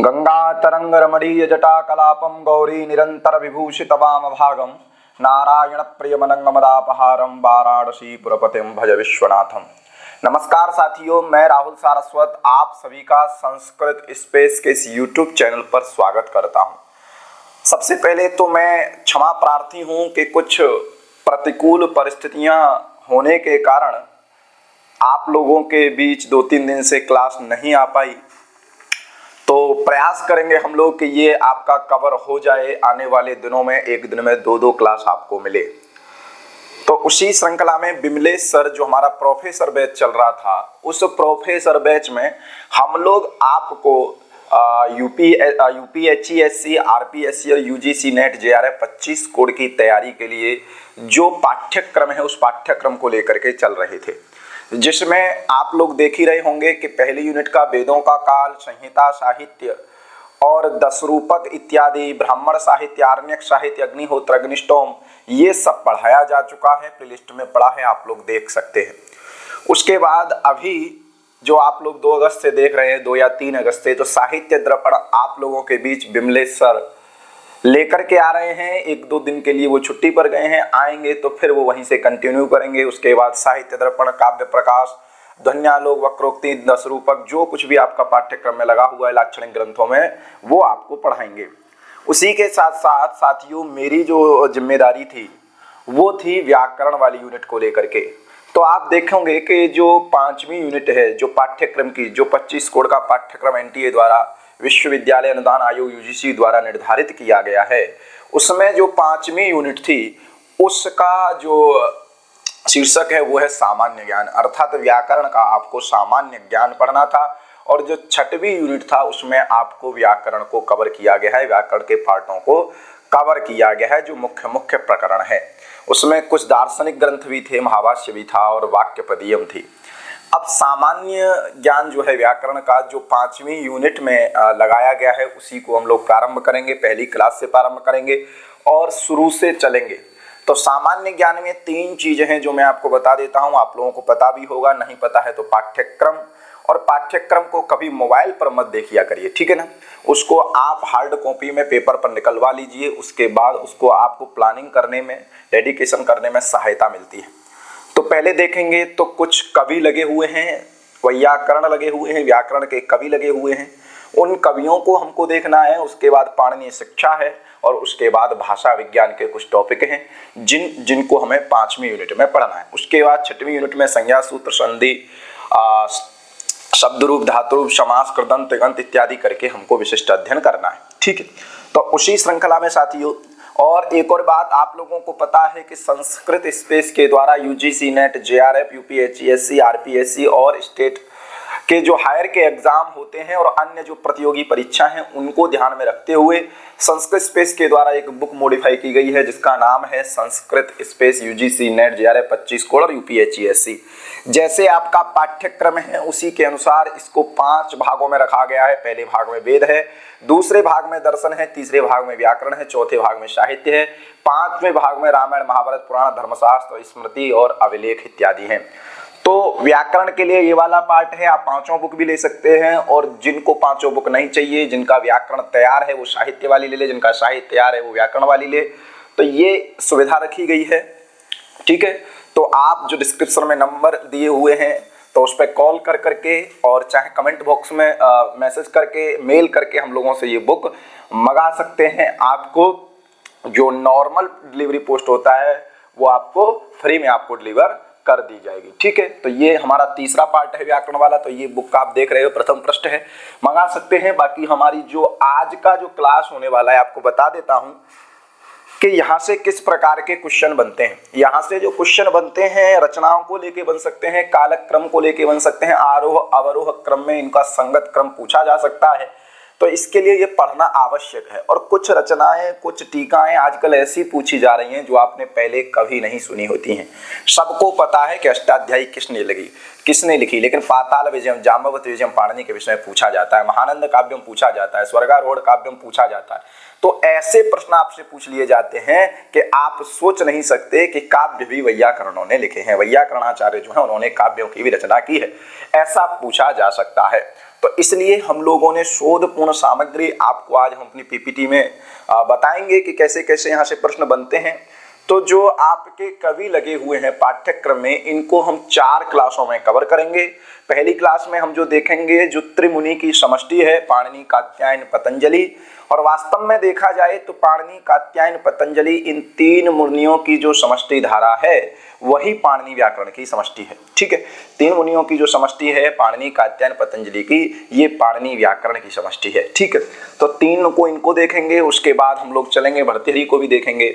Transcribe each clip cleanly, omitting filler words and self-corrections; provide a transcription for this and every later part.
गंगा तरंग रमणीय जटा कलापम गौरी निरंतर विभूषित वाम भागम नारायण प्रिय मनंगमदापहारम वाराणसी पुरपतिम भज विश्वनाथम। नमस्कार साथियों, मैं राहुल सारस्वत आप सभी का संस्कृत स्पेस के इस YouTube चैनल पर स्वागत करता हूं। सबसे पहले तो मैं क्षमा प्रार्थी हूं कि कुछ प्रतिकूल परिस्थितियां होने के कारण आप लोगों के बीच 2-3 दिन से क्लास नहीं आ पाई। तो प्रयास करेंगे हम लोग कि ये आपका कवर हो जाए, आने वाले दिनों में एक दिन में 2-2 क्लास आपको मिले। तो उसी श्रृंखला में विमलेश सर जो हमारा प्रोफेसर बैच चल रहा था, उस प्रोफेसर बैच में हम लोग आपको यूपीएचईएससी, आरपीएससी और यूजीसी नेट जेआरएफ 25 कोड की तैयारी के लिए जो पाठ्यक्रम है उस पाठ्यक्रम को लेकर के चल रहे थे, जिसमें आप लोग देख ही रहे होंगे कि पहली यूनिट का वेदों का काल, संहिता साहित्य और 10 रूपक इत्यादि, ब्राह्मण साहित्य, आरण्यक साहित्य, अग्निहोत्र, अग्निष्टोम, ये सब पढ़ाया जा चुका है, प्लेलिस्ट में पड़ा है, आप लोग देख सकते हैं। उसके बाद अभी जो आप लोग 2 अगस्त से देख रहे हैं, 2 या 3 अगस्त से, तो साहित्य दर्पण आप लोगों के बीच विमलेश सर लेकर के आ रहे हैं। 1-2 दिन के लिए वो छुट्टी पर गए हैं, आएंगे तो फिर वो वहीं से कंटिन्यू करेंगे। उसके बाद साहित्य दर्पण, काव्य प्रकाश, ध्वन्यालोक, वक्रोक्ति, 10 रूपक, जो कुछ भी आपका पाठ्यक्रम में लगा हुआ है लाक्षणिक ग्रंथों में, वो आपको पढ़ाएंगे। उसी के साथ साथ साथियों, मेरी जो जिम्मेदारी थी वो थी व्याकरण वाली यूनिट को लेकर के। तो आप देखेंगे कि जो 5वीं यूनिट है, जो पाठ्यक्रम की, जो 25 कोड का पाठ्यक्रम एनटीए द्वारा, विश्वविद्यालय अनुदान आयोग यूजीसी द्वारा निर्धारित किया गया है, उसमें जो 5वीं यूनिट थी उसका जो शीर्षक है वो है सामान्य ज्ञान, अर्थात व्याकरण का आपको सामान्य ज्ञान पढ़ना था। और जो 6वीं यूनिट था उसमें आपको व्याकरण को कवर किया गया है, व्याकरण के पार्टों को कवर किया गया है, जो मुख्य मुख्य प्रकरण है। उसमें कुछ दार्शनिक ग्रंथ भी थे, महाभाष्य भी था और वाक्यपदीयम थी। अब सामान्य ज्ञान जो है व्याकरण का, जो 5वीं यूनिट में लगाया गया है, उसी को हम लोग प्रारंभ करेंगे, पहली क्लास से प्रारंभ करेंगे और शुरू से चलेंगे। तो सामान्य ज्ञान में 3 चीजें हैं जो मैं आपको बता देता हूं, आप लोगों को पता भी होगा, नहीं पता है तो पाठ्यक्रम। और पाठ्यक्रम को कभी मोबाइल पर मत देखिया करिए, ठीक है ना। उसको आप हार्ड कॉपी में पेपर पर निकलवा लीजिए, उसके बाद उसको आपको प्लानिंग करने में, डेडिकेशन करने में सहायता मिलती है। तो पहले देखेंगे तो कुछ कवि लगे हुए हैं, वैयाकरण लगे हुए हैं, व्याकरण के कवि लगे हुए हैं, उन कवियों को हमको देखना है। उसके बाद पाणिनीय शिक्षा है और उसके बाद भाषा विज्ञान के कुछ टॉपिक हैं जिनको हमें 5वीं यूनिट में पढ़ना है। उसके बाद 6वीं यूनिट में संज्ञा, सूत्र, संधि, शब्द रूप, धातु रूप, समास, कृदंत, तिङंत इत्यादि करके हमको विशिष्ट अध्ययन करना है, ठीक है। तो उसी श्रृंखला में साथियों, और एक और बात आप लोगों को पता है कि संस्कृत स्पेस के द्वारा यूजीसी नेट, जेआरएफ, यूपीएचईएससी, आरपीएससी और स्टेट के जो हायर के एग्जाम होते हैं और अन्य जो प्रतियोगी परीक्षा हैं, उनको ध्यान में रखते हुए संस्कृत स्पेस के द्वारा एक बुक मॉडिफाई की गई है जिसका नाम है Sanskrit space UGC net JRF 25 code और यूपीएचईएससी। जैसे आपका पाठ्यक्रम है उसी के अनुसार इसको 5 भागों में रखा गया है। पहले भाग में वेद है, दूसरे भाग में दर्शन है, तीसरे भाग में व्याकरण है, चौथे भाग में साहित्य है, 5वें भाग में रामायण, महाभारत, पुराण, धर्मशास्त्र, स्मृति और अभिलेख इत्यादि हैं। तो व्याकरण के लिए ये वाला पार्ट है, आप 5 बुक भी ले सकते हैं, और जिनको 5 बुक नहीं चाहिए, जिनका व्याकरण तैयार है वो साहित्य वाली ले ले, जिनका साहित्य तैयार है वो व्याकरण वाली ले। तो ये सुविधा रखी गई है, ठीक है। तो आप जो डिस्क्रिप्शन में नंबर दिए हुए हैं तो उस पर कॉल कर करके और चाहे कमेंट बॉक्स में मैसेज करके, मेल करके हम लोगों से ये बुक मंगा सकते हैं। आपको जो नॉर्मल डिलीवरी पोस्ट होता है वो आपको फ्री में आपको डिलीवर कर दी जाएगी, ठीक है। तो ये हमारा तीसरा पार्ट है व्याकरण वाला। तो ये बुक आप देख रहे हो, प्रथम पृष्ठ है, मंगा सकते हैं। बाकी हमारी जो आज का जो क्लास होने वाला है, आपको बता देता हूं कि यहाँ से किस प्रकार के क्वेश्चन बनते हैं। यहाँ से जो क्वेश्चन बनते हैं रचनाओं को लेके बन सकते हैं, कालक्रम को लेके बन सकते हैं, आरोह अवरोह क्रम में इनका संगत क्रम पूछा जा सकता है। तो इसके लिए ये पढ़ना आवश्यक है। और कुछ रचनाएं, कुछ टीकाएं आजकल ऐसी पूछी जा रही हैं जो आपने पहले कभी नहीं सुनी होती हैं। सबको पता है कि अष्टाध्यायी किसने लिखी, लेकिन पाताल विजयम, जाम्बवत विजयम पाणिनि के विषय में पूछा जाता है, महानंद काव्यम पूछा जाता है, स्वर्गारोहण काव्यम पूछा जाता है। तो ऐसे प्रश्न आपसे पूछ लिए जाते हैं कि आप सोच नहीं सकते कि काव्य भी वैयाकरणों ने लिखे हैं, वैयाकरणाचार्य जो है उन्होंने काव्यों की भी रचना की है, ऐसा पूछा जा सकता है। तो इसलिए हम लोगों ने शोधपूर्ण सामग्री आपको आज हम अपनी पीपीटी में बताएंगे कि कैसे कैसे यहाँ से प्रश्न बनते हैं। तो जो आपके कवि लगे हुए हैं पाठ्यक्रम में, इनको हम 4 क्लासों में कवर करेंगे। पहली क्लास में हम जो देखेंगे जो त्रिमुनि की समष्टि है, पाणिनि, कात्यायन, पतंजलि। और वास्तव में देखा जाए तो पाणिनि, कात्यायन, पतंजलि इन 3 मुनियों की जो समष्टि धारा है वही पाणिनि व्याकरण की समष्टि है। ठीक है, 3 मुनियों की जो समष्टि है पाणिनि, कात्यायन, पतंजलि की, ये पाणिनि व्याकरण की समष्टि है। ठीक है, तो 3 को इनको देखेंगे। उसके बाद हम लोग चलेंगे भर्तृहरि को भी देखेंगे,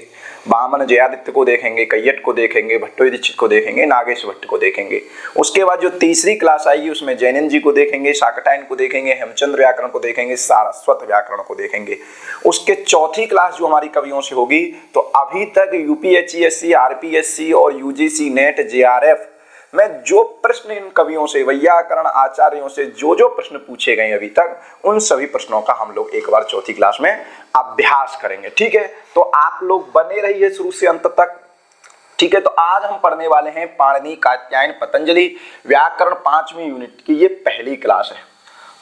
वामन जयादित्य को देखेंगे, कैयट को देखेंगे, भट्टोजी दीक्षित को देखेंगे, नागेश भट्ट को देखेंगे। उसके बाद जो तीसरी क्लास आएगी उसमें जैनन जी को देखेंगे, शाकटायन को देखेंगे, हेमचंद्र व्याकरण को देखेंगे, सारस्वत व्याकरण को देखेंगे। उसके चौथी क्लास जो हमारी कवियों से होगी, तो अभी तक यूपीएससी, आरपीएससी और यूजीसी नेट, जेआरएफ में जो प्रश्न इन कवियों से, वैयाकरण आचार्यों से जो प्रश्न पूछे गए अभी तक, उन सभी प्रश्नों का हम लोग एक बार चौथी क्लास में अभ्यास करेंगे। ठीक है, तो आप लोग बने रहिए शुरू से अंत तक। ठीक है, तो आज हम पढ़ने वाले हैं पाणिनि, कात्यायन, पतंजलि व्याकरण 5वीं यूनिट की, ये पहली क्लास है।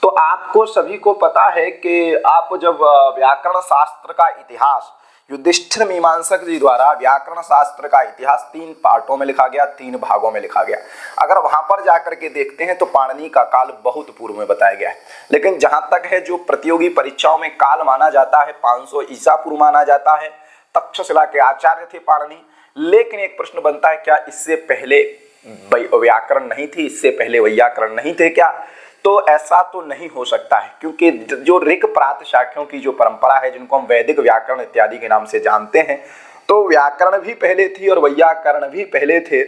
तो आपको सभी को पता है कि आप जब व्याकरण शास्त्र का इतिहास युधिष्ठिर मीमांसक जी द्वारा व्याकरण शास्त्र का इतिहास 3 पार्टों में लिखा गया, 3 भागों में लिखा गया। अगर वहां पर जाकर के देखते हैं तो पाणिनि का काल बहुत पूर्व में बताया गया है, लेकिन जहां तक है जो प्रतियोगी परीक्षाओं में काल माना जाता है 500 ईसा पूर्व माना जाता है। तक्षशिला के आचार्य थे पाणिनि। लेकिन एक प्रश्न बनता है, क्या इससे पहले व्याकरण नहीं थी, इससे पहले वैयाकरण नहीं थे क्या? तो ऐसा तो नहीं हो सकता है, क्योंकि जो ऋक प्रात शाख्यों की जो परंपरा है, जिनको हम वैदिक व्याकरण इत्यादि के नाम से जानते हैं, तो व्याकरण भी पहले थी और वैयाकरण भी पहले थे।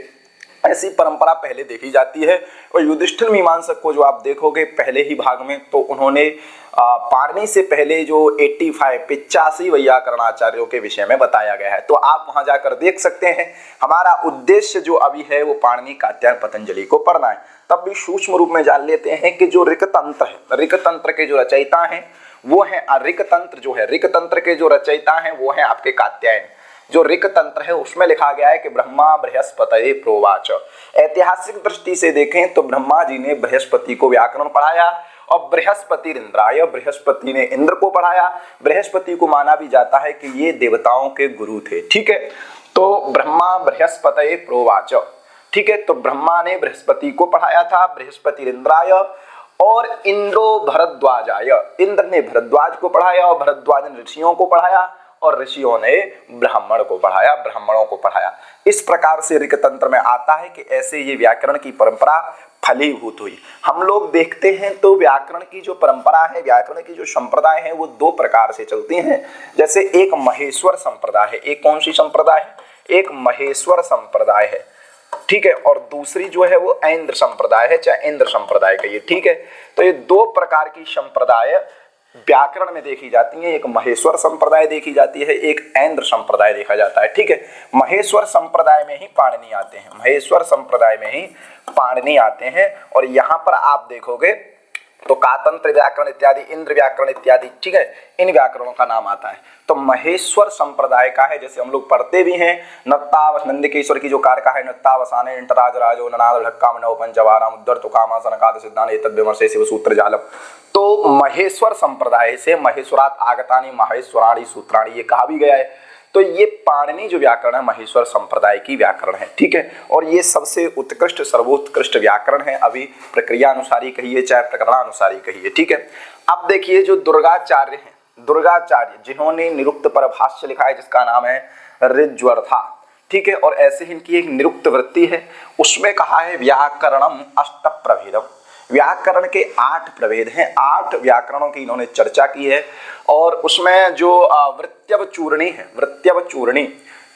ऐसी परंपरा पहले देखी जाती है। और युधिष्ठिर मीमांसक को जो आप देखोगे पहले ही भाग में, तो उन्होंने पाणिनि से पहले जो 85 वैयाकरण आचार्यों के विषय में बताया गया है। तो आप वहां जाकर देख सकते हैं। हमारा उद्देश्य जो अभी है वो पाणिनि, कात्यायन, पतंजलि को पढ़ना है। तब भी सूक्ष्म रूप में जान लेते हैं कि जो ऋक तंत्र है, ऋक तंत्र के जो रचयिता हैं वो है ऋक तंत्र जो है, ऋक तंत्र के जो रचयिता हैं वो है आपके कात्यायन। जो ऋक तंत्र है उसमें लिखा गया है कि ब्रह्मा बृहस्पतये प्रोवाच। ऐतिहासिक दृष्टि से देखें तो ब्रह्मा जी ने बृहस्पति को व्याकरण पढ़ाया और बृहस्पति इंद्राय, बृहस्पति ने इंद्र को पढ़ाया। बृहस्पति को माना भी जाता है कि ये देवताओं के गुरु थे। ठीक है, तो ब्रह्मा बृहस्पतये प्रोवाच। ठीक है, तो ब्रह्मा ने बृहस्पति को पढ़ाया था, बृहस्पति इंद्राय, और इंद्रो भरद्वाजाय, इंद्र ने भरद्वाज को पढ़ाया और भरद्वाज ने ऋषियों को पढ़ाया और ऋषियों ने ब्राह्मण को पढ़ाया, ब्राह्मणों को पढ़ाया। इस प्रकार से ऋक तंत्र में आता है कि ऐसे ये व्याकरण की परंपरा फलीभूत हुई। हम लोग देखते हैं तो व्याकरण की जो परंपरा है, व्याकरण की जो संप्रदाय है, वो 2 प्रकार से चलती हैं। जैसे एक महेश्वर संप्रदाय है। एक कौन सी संप्रदाय है? एक महेश्वर संप्रदाय है। ठीक है, और दूसरी जो है वो ऐन्द्र संप्रदाय है, चाहे इंद्र संप्रदाय कहिए। ठीक है, तो ये 2 प्रकार की संप्रदाय व्याकरण में देखी जाती है। एक महेश्वर संप्रदाय देखी जाती है, एक ऐन्द्र संप्रदाय देखा जाता है। ठीक है, महेश्वर संप्रदाय में ही पाणिनि आते हैं, महेश्वर संप्रदाय में ही पाणिनि आते हैं। और यहाँ पर आप देखोगे तो कातंत्र व्याकरण इत्यादि, इंद्र व्याकरण इत्यादि, ठीक है, इन व्याकरणों का नाम आता है। तो महेश्वर संप्रदाय का है, जैसे हम लोग पढ़ते भी हैं, नत्तावस नंदिकेश्वर की जो कारका है, नत्तावसाने इंटराज राजो ननाद ढक्का नव पंचवाराम उद्धर तुकामा सनकाद सिद्धांत एतद् विमर्शे शिव सूत्र जालम। तो महेश्वर संप्रदाय से महेश्वरात आगतानि महेश्वराणी सूत्राणी ये कहा भी गया है। तो ये पाणिनि जो व्याकरण है महेश्वर संप्रदाय की व्याकरण है। ठीक है, और ये सबसे उत्कृष्ट सर्वोत्कृष्ट व्याकरण है, अभी प्रक्रिया अनुसारी कहिए चाहे प्रकरणानुसारी कहिए। ठीक है, अब देखिए जो दुर्गाचार्य हैं, दुर्गाचार्य जिन्होंने निरुक्त पर भाष्य लिखा है जिसका नाम है ऋज्वर्था। ठीक है, और ऐसे ही इनकी एक निरुक्त वृत्ति है, उसमें कहा है व्याकरणम अष्ट प्रभेदम। व्याकरण के 8 प्रभेद हैं, 8 व्याकरणों की इन्होंने चर्चा की है। और उसमें जो वृत्यव चूर्णी है, वृत्यव चूर्णी,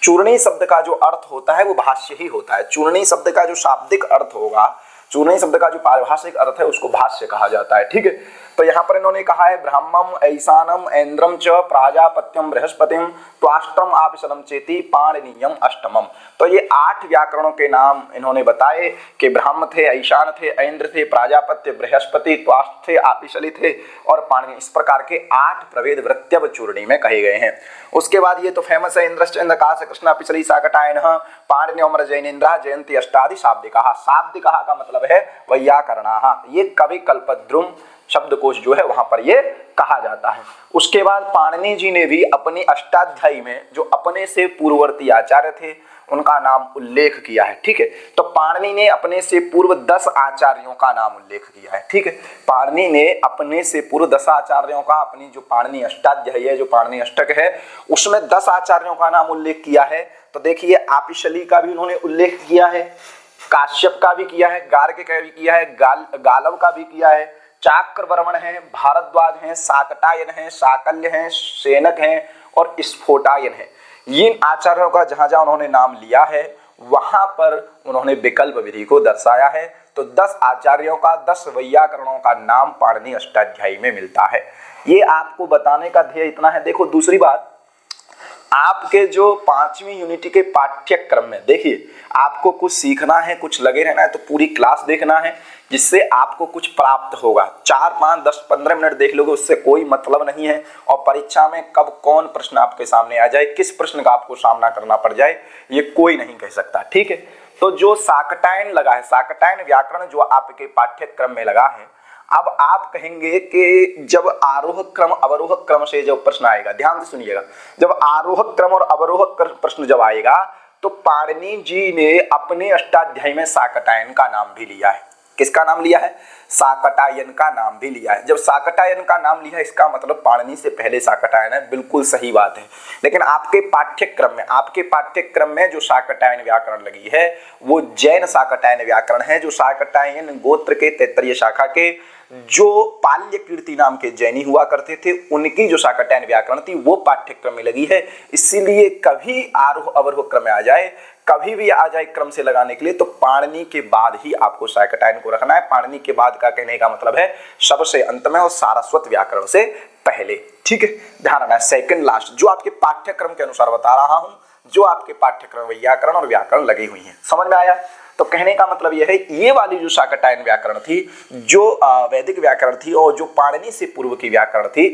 चूर्णी शब्द का जो अर्थ होता है वो भाष्य ही होता है। चूर्णी शब्द का जो शाब्दिक अर्थ होगा, चूर्णी शब्द का जो पारिभाषिक अर्थ है उसको भाष्य कहा जाता है। ठीक है, तो यहाँ पर इन्होंने कहा है ब्राह्मम ऐसानम ऐन्द्रम च प्राजापत्यम बृहस्पतिम त्वाष्टम आपिशलम चेति पाणिनीयम अष्टमम। तो ये 8 व्याकरणों के नाम इन्होंने बताए कि ब्राह्म थे, ऐशान थे, ऐन्द्र थे, प्राजापत्य, बृहस्पति, त्वाष्ट थे, आपिशली थे और पाणिनि। इस प्रकार के 8 प्रभेद वृत्यव चूर्णी में कहे गए हैं। उसके बाद ये तो फेमस है, इंद्रश्चंद्र काश कृष्ण आपिशली शाकटायन पाणिनियोमर जैनेन्द्र जयंती अष्टादि शाब्दिका। शाब्दिका का मतलब है वैयाकरणाः। ये कवि कल्पद्रुम, शब्दकोश जो है वहां पर ये कहा जाता है। उसके बाद पाणिनि जी ने भी अपनी अष्टाध्यायी में जो अपने से पूर्ववर्ती आचार्य थे उनका नाम उल्लेख किया है। ठीक है, तो पाणिनि ने अपने से पूर्व 10 आचार्यों का नाम उल्लेख किया है। ठीक है, पाणिनि ने अपने से पूर्व 10 आचार्यों का, अपनी जो पाणिनि अष्टाध्यायी है, जो पाणिनि अष्टक है, उसमें 10 आचार्यों का नाम उल्लेख किया है। तो देखिए आपिशली का भी उन्होंने उल्लेख किया है, काश्यप का भी किया है, गार्ग का भी किया है, गालव का भी किया है, चाक्रवर्मण है, भारद्वाज हैं, शाकटायन हैं, शाकल्य हैं, सेनक हैं और स्फोटायन है। इन आचार्यों का जहां जहां उन्होंने नाम लिया है वहां पर उन्होंने विकल्प विधि को दर्शाया है। तो 10 आचार्यों का, 10 वैयाकरणों का नाम पाणिनि अष्टाध्यायी में मिलता है। ये आपको बताने का ध्येय इतना है। देखो दूसरी बात, आपके जो 5वीं यूनिट के पाठ्यक्रम में देखिए आपको कुछ सीखना है, कुछ लगे रहना है, तो पूरी क्लास देखना है जिससे आपको कुछ प्राप्त होगा। 4, 5, 10, 15 मिनट देख लोगे उससे कोई मतलब नहीं है। और परीक्षा में कब कौन प्रश्न आपके सामने आ जाए, किस प्रश्न का आपको सामना करना पड़ जाए, ये कोई नहीं कह सकता। ठीक है, तो जो शाकटायन लगा है, शाकटायन व्याकरण जो आपके पाठ्यक्रम में लगा है, अब आप कहेंगे कि जब आरोह क्रम अवरोह क्रम से जब प्रश्न आएगा, ध्यान से सुनिएगा, जब आरोह क्रम और अवरोह प्रश्न जब आएगा तो पाणिनि जी ने अपने अष्टाध्यायी में शाकटायन का नाम भी लिया है। किसका नाम लिया है? शाकटायन का नाम भी लिया है। जब शाकटायन का नाम लिया इसका मतलब पाणिनि से पहले शाकटायन है, बिल्कुल सही बात है। लेकिन आपके पाठ्यक्रम में जो शाकटायन व्याकरण लगी है वो जैन शाकटायन व्याकरण है, जो शाकटायन गोत्र के तैत्तरीय शाखा के जो पाल्य कीर्ति नाम के जैनी हुआ करते थे उनकी जो शाकटायन व्याकरण थी वो पाठ्यक्रम में लगी है। इसीलिए कभी आरोह अवरोह क्रम में आ जाए, कभी भी आ जाए क्रम से लगाने के लिए, तो पाणिनि के बाद ही आपको शाकटायन को रखना है। पाणिनि के बाद का कहने का मतलब है सबसे अंत में और सारस्वत व्याकरण से पहले। ठीक है, ध्यान रखना है। सेकंड लास्ट जो आपके पाठ्यक्रम के अनुसार बता रहा हूं, जो आपके पाठ्यक्रम वैयाकरण और व्याकरण लगी हुई है। समझ में आया? तो कहने का मतलब यह है ये वाली जो शाकटायन व्याकरण थी, जो वैदिक व्याकरण थी और जो पाणिनि से पूर्व की व्याकरण थी,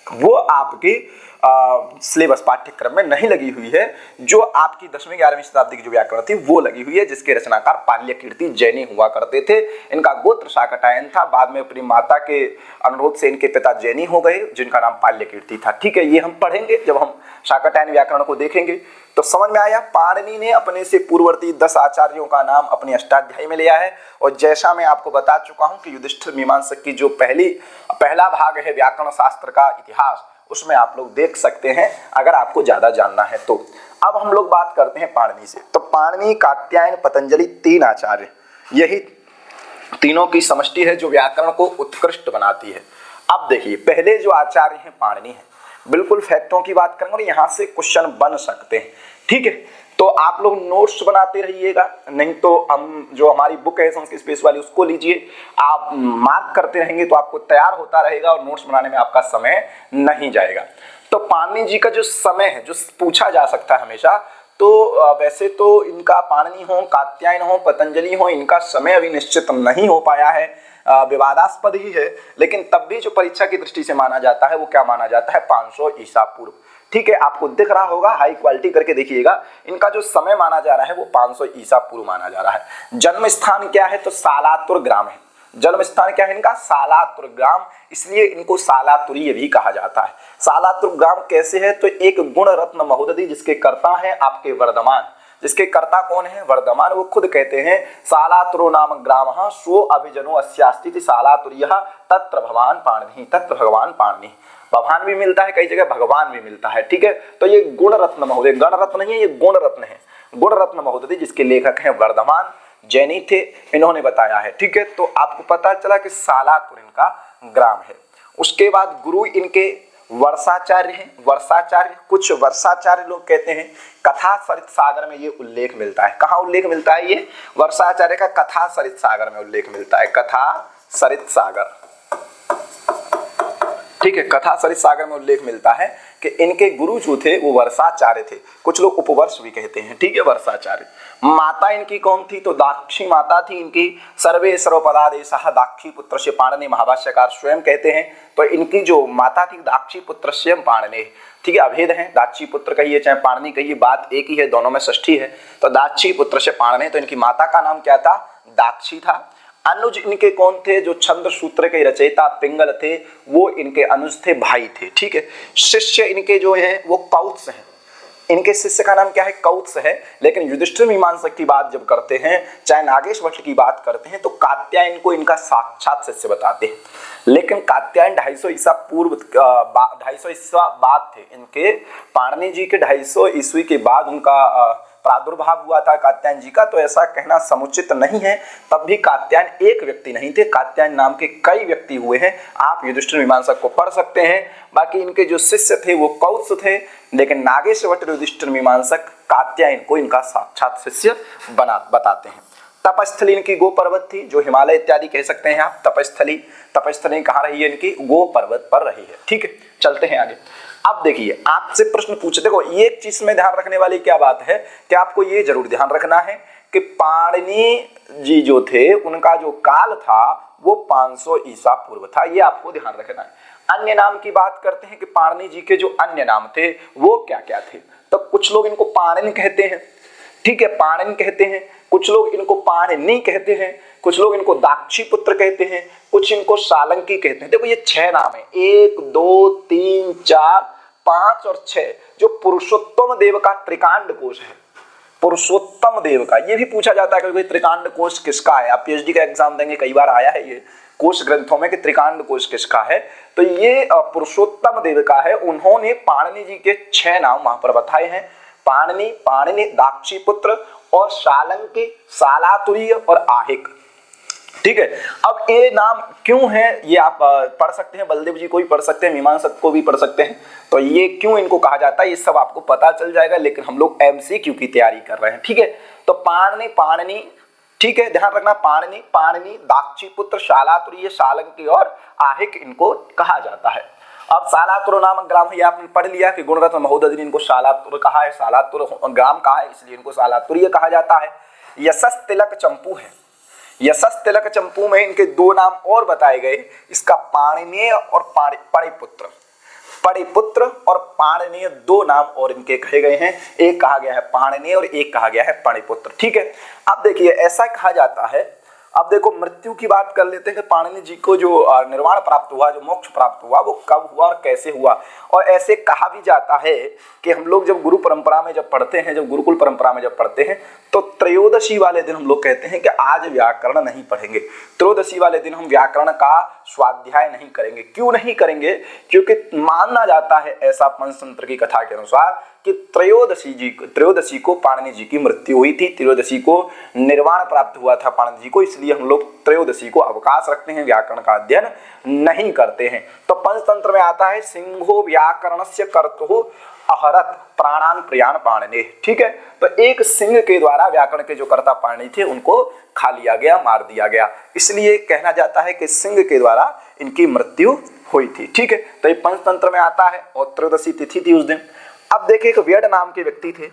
वो आपके सिलेबस पाठ्यक्रम में नहीं लगी हुई है। जो आपकी 10वीं 11वीं शताब्दी की जो व्याकरण थी वो लगी हुई है, जिसके रचनाकार पाल्य कीर्ति जैनी हुआ करते थे। इनका गोत्र शाकटायन था, बाद में अपनी माता के अनुरोध से इनके पिता जैनी हो गए जिनका नाम पाल्य कीर्ति था। ठीक है, ये हम पढ़ेंगे जब हम शाकटायन व्याकरण को देखेंगे। तो समझ में आया, पाणिनि ने अपने से पूर्ववर्ती 10 आचार्यों का नाम अपनी अष्टाध्यायी में लिया है। और जैसा मैं आपको बता चुका हूं कि युधिष्ठिर मीमांसक की जो पहला भाग है व्याकरण शास्त्र का इतिहास, उसमें आप लोग देख सकते हैं अगर आपको ज्यादा जानना है तो। अब हम लोग बात करते हैं पाणिनि से। तो पाणिनि, कात्यायन, पतंजलि 3 आचार्य, यही तीनों की समष्टि है जो व्याकरण को उत्कृष्ट बनाती है। अब देखिए पहले जो आचार्य हैं पाणिनि हैं, बिल्कुल फैक्टों की बात करेंगे और यहाँ से क्वेश्चन बन सकते हैं। ठीक है, तो आप लोग नोट्स बनाते रहिएगा, नहीं तो हम जो हमारी बुक है संस्कृत स्पेस वाली उसको लीजिए, आप मार्क करते रहेंगे तो आपको तैयार होता रहेगा और नोट्स बनाने में आपका समय नहीं जाएगा। तो पाणिनि जी का जो समय है जो पूछा जा सकता है हमेशा, तो वैसे तो इनका पाणिनि हो, कात्यायन हो, पतंजलि हो, इनका समय अभी निश्चित नहीं हो पाया है, विवादास्पद ही है। लेकिन तब भी जो परीक्षा की दृष्टि से माना जाता है वो क्या माना जाता है? 500 ईसा पूर्व। ठीक है, आपको दिख रहा होगा, हाई क्वालिटी करके देखिएगा, इनका जो समय माना जा रहा है वो 500 ईसा पूर्व माना जा रहा है। जन्म स्थान क्या है? तो सालातुर ग्राम है। जन्म स्थान क्या है इनका? सालातुर ग्राम, इसलिए इनको सालातुरीय भी कहा जाता है। सालातुर ग्राम कैसे है? तो एक गुण रत्न महोदधि जिसके कर्ता है आपके वर्धमान, जिसके कर्ता कौन है? वर्धमान। वो खुद कहते हैं सालातुरो नाम ग्रामः सो अभिजनो अस्यास्ति सालातुर्यः तत्र भगवान पाणिनि, तत्र भगवान पाणिनि। भगवान भी मिलता है कई जगह, भगवान भी मिलता है। ठीक है, तो ये गुण रत्न महोदय, गण रत्न नहीं है, ये गुण रत्न है। गुण रत्न महोदय जिसके लेखक हैं वर्धमान, जैनी थे, इन्होंने बताया है। ठीक है, तो आपको पता चला कि सालातुर इनका ग्राम है। उसके बाद गुरु इनके वर्षाचार्य हैं। वर्षाचार्य, कुछ वर्षाचार्य लोग कहते हैं कथा सरित सागर में ये उल्लेख मिलता है। कहाँ उल्लेख मिलता है? ये वर्षाचार्य का कथा सरित सागर में उल्लेख मिलता है। कथा सरित सागर, ठीक है, कथा सरित सागर में उल्लेख मिलता है कि इनके गुरु जो थे वो वर्षाचार्य थे, कुछ लोग उपवर्ष भी कहते हैं। ठीक है, वर्षाचार्य। माता इनकी कौन थी? तो दाक्षी माता थी इनकी। सर्वे सर्वपदादेशः दाक्षी पुत्रस्य पाणिनि महाभाष्यकार स्वयं कहते हैं। तो इनकी जो माता थी दाक्षी पुत्रस्य पाणिनि। ठीक है, अभेद है, दाक्षी पुत्र कहिए चाहे पाणिनि कहिए, बात एक ही है, दोनों में षष्ठी है। तो दाक्षी पुत्रस्य पाणिनि, तो इनकी माता का नाम क्या था? दाक्षी था। अनुज इनके कौन थे? जो छंद सूत्र के रचयिता पिंगल थे वो इनके अनुज थे, भाई थे। ठीक है। शिष्य इनके जो है वो कौत्स हैं। इनके शिष्य का नाम क्या है? कौत्स है। लेकिन युधिष्ठिर मीमांसक की बात जब करते हैं, चाहे नागेश भट्ट की बात करते हैं, तो कात्यायन को इनका साक्षात शिष्य बताते हैं। लेकिन कात्यायन 250 ईसा पूर्व 250 ईसा बाद थे इनके। पाणिनि जी के 250 ईस्वी के बाद उनका प्रादुर्भाव हुआ था कात्यायन जी का, तो ऐसा कहना समुचित नहीं है। तब भी कात्यायन एक व्यक्ति नहीं थे, कात्यायन नाम के कई व्यक्ति हुए हैं। आप युधिष्ठिर मीमांसक को पढ़ सकते हैं। बाकी इनके जो शिष्य थे वो कौत्स थे, लेकिन नागेश भट्ट युधिष्ठिर मीमांसक कात्यायन को इनका साक्षात शिष्य बताते हैं। तपस्थली इनकी गो पर्वत थी, जो हिमालय इत्यादि कह सकते हैं आप। तपस्थली कहाँ रही है इनकी? गो पर्वत पर रही है। ठीक है, चलते हैं आगे। अब देखिए, आपसे प्रश्न पूछे, देखो ये एक चीज में ध्यान रखने वाली क्या बात है कि आपको ये जरूर ध्यान रखना है कि पाणिनि जी जो थे उनका जो काल था वो 500 ईसा पूर्व था। ये आपको ध्यान रखना है। अन्य नाम की बात करते हैं कि पाणिनि जी के जो अन्य नाम थे वो क्या क्या थे। तो कुछ लोग इनको पाणिनि कहते हैं, ठीक है, पाणिनि कहते हैं। कुछ लोग इनको पाणिनि कहते हैं, कुछ लोग इनको दाक्षी पुत्र कहते हैं, कुछ इनको सालंकी कहते हैं। देखो ये 6 नाम है, 1 2 3 4 5 और 6, जो पुरुषोत्तम देव का त्रिकांड कोश है। पुरुषोत्तम देव का ये भी पूछा जाता है कि त्रिकांड कोश किसका है। आप पीएचडी का एग्जाम देंगे, कई बार आया है ये कोश ग्रंथों में कि त्रिकांड कोश किसका है। तो ये पुरुषोत्तम देव का है। उन्होंने पाणिनि जी के 6 नाम वहां पर बताए हैं। पाणिनि, दाक्षीपुत्र और सालंकी, सालातुर्य और आहिक। ठीक है। अब ये नाम क्यों है ये आप पढ़ सकते हैं, बलदेव जी को भी पढ़ सकते हैं, मीमांसक को भी पढ़ सकते हैं। तो ये क्यों इनको कहा जाता है ये सब आपको पता चल जाएगा, लेकिन हम लोग एमसीक्यू की तैयारी कर रहे हैं। ठीक है। तो पाणिनि, ठीक है, ध्यान रखना, पाणिनि, दाक्षीपुत्र, शालातुर्य, सालंकी और आहिक इनको कहा जाता है। अब सालातुर नामक ग्राम ये आपने पढ़ लिया कि गुणरत्न महोदय ने इनको शालातुर कहा है, सालातुर ग्राम कहा है, इसलिए इनको सालातुर्य कहा जाता है। यशस तिलक चंपू है। यशस तिलक चंपू में इनके 2 नाम और बताए गए, इसका पाणिनेय और पणिपुत्र। पणिपुत्र और पाणिनेय 2 नाम और इनके कहे गए हैं। एक कहा गया है पाणिनेय और एक कहा गया है पणिपुत्र। ठीक है। अब देखिए ऐसा कहा जाता है, अब देखो मृत्यु की बात कर लेते हैं कि पाणिनि जी को जो निर्वाण प्राप्त हुआ, जो मोक्ष प्राप्त हुआ, वो कब हुआ और कैसे हुआ। और ऐसे कहा भी जाता है कि हम लोग जब गुरु परंपरा में जब पढ़ते हैं, जब गुरुकुल परंपरा में जब पढ़ते हैं, तो त्रयोदशी वाले दिन हम लोग कहते हैं कि आज व्याकरण नहीं पढ़ेंगे। त्रयोदशी वाले दिन हम व्याकरण का स्वाध्याय नहीं करेंगे। क्यों नहीं करेंगे? क्योंकि मानना जाता है ऐसा पंचतंत्र की कथा के अनुसार कि त्रयोदशी को पाणिनि जी की मृत्यु हुई थी, त्रयोदशी को निर्वाण प्राप्त हुआ था पाणिनि जी को, इसलिए हम लोग त्रयोदशी को अवकाश रखते हैं, व्याकरण का अध्ययन नहीं करते हैं। तो पंचतंत्र में आता है सिंहो व्याकरणस्य कर्तुः अहरत प्राणान प्रियान पाणिनि। ठीक है। तो एक सिंह के द्वारा व्याकरण के जो कर्ता पाणिनि थे उनको खा लिया गया, मार दिया गया, इसलिए कहना जाता है कि सिंह के द्वारा इनकी मृत्यु हुई थी। ठीक है। तो ये पंचतंत्र में आता है और त्रयोदशी तिथि थी उस दिन। अब देखिए एक व्यड नाम के व्यक्ति थे।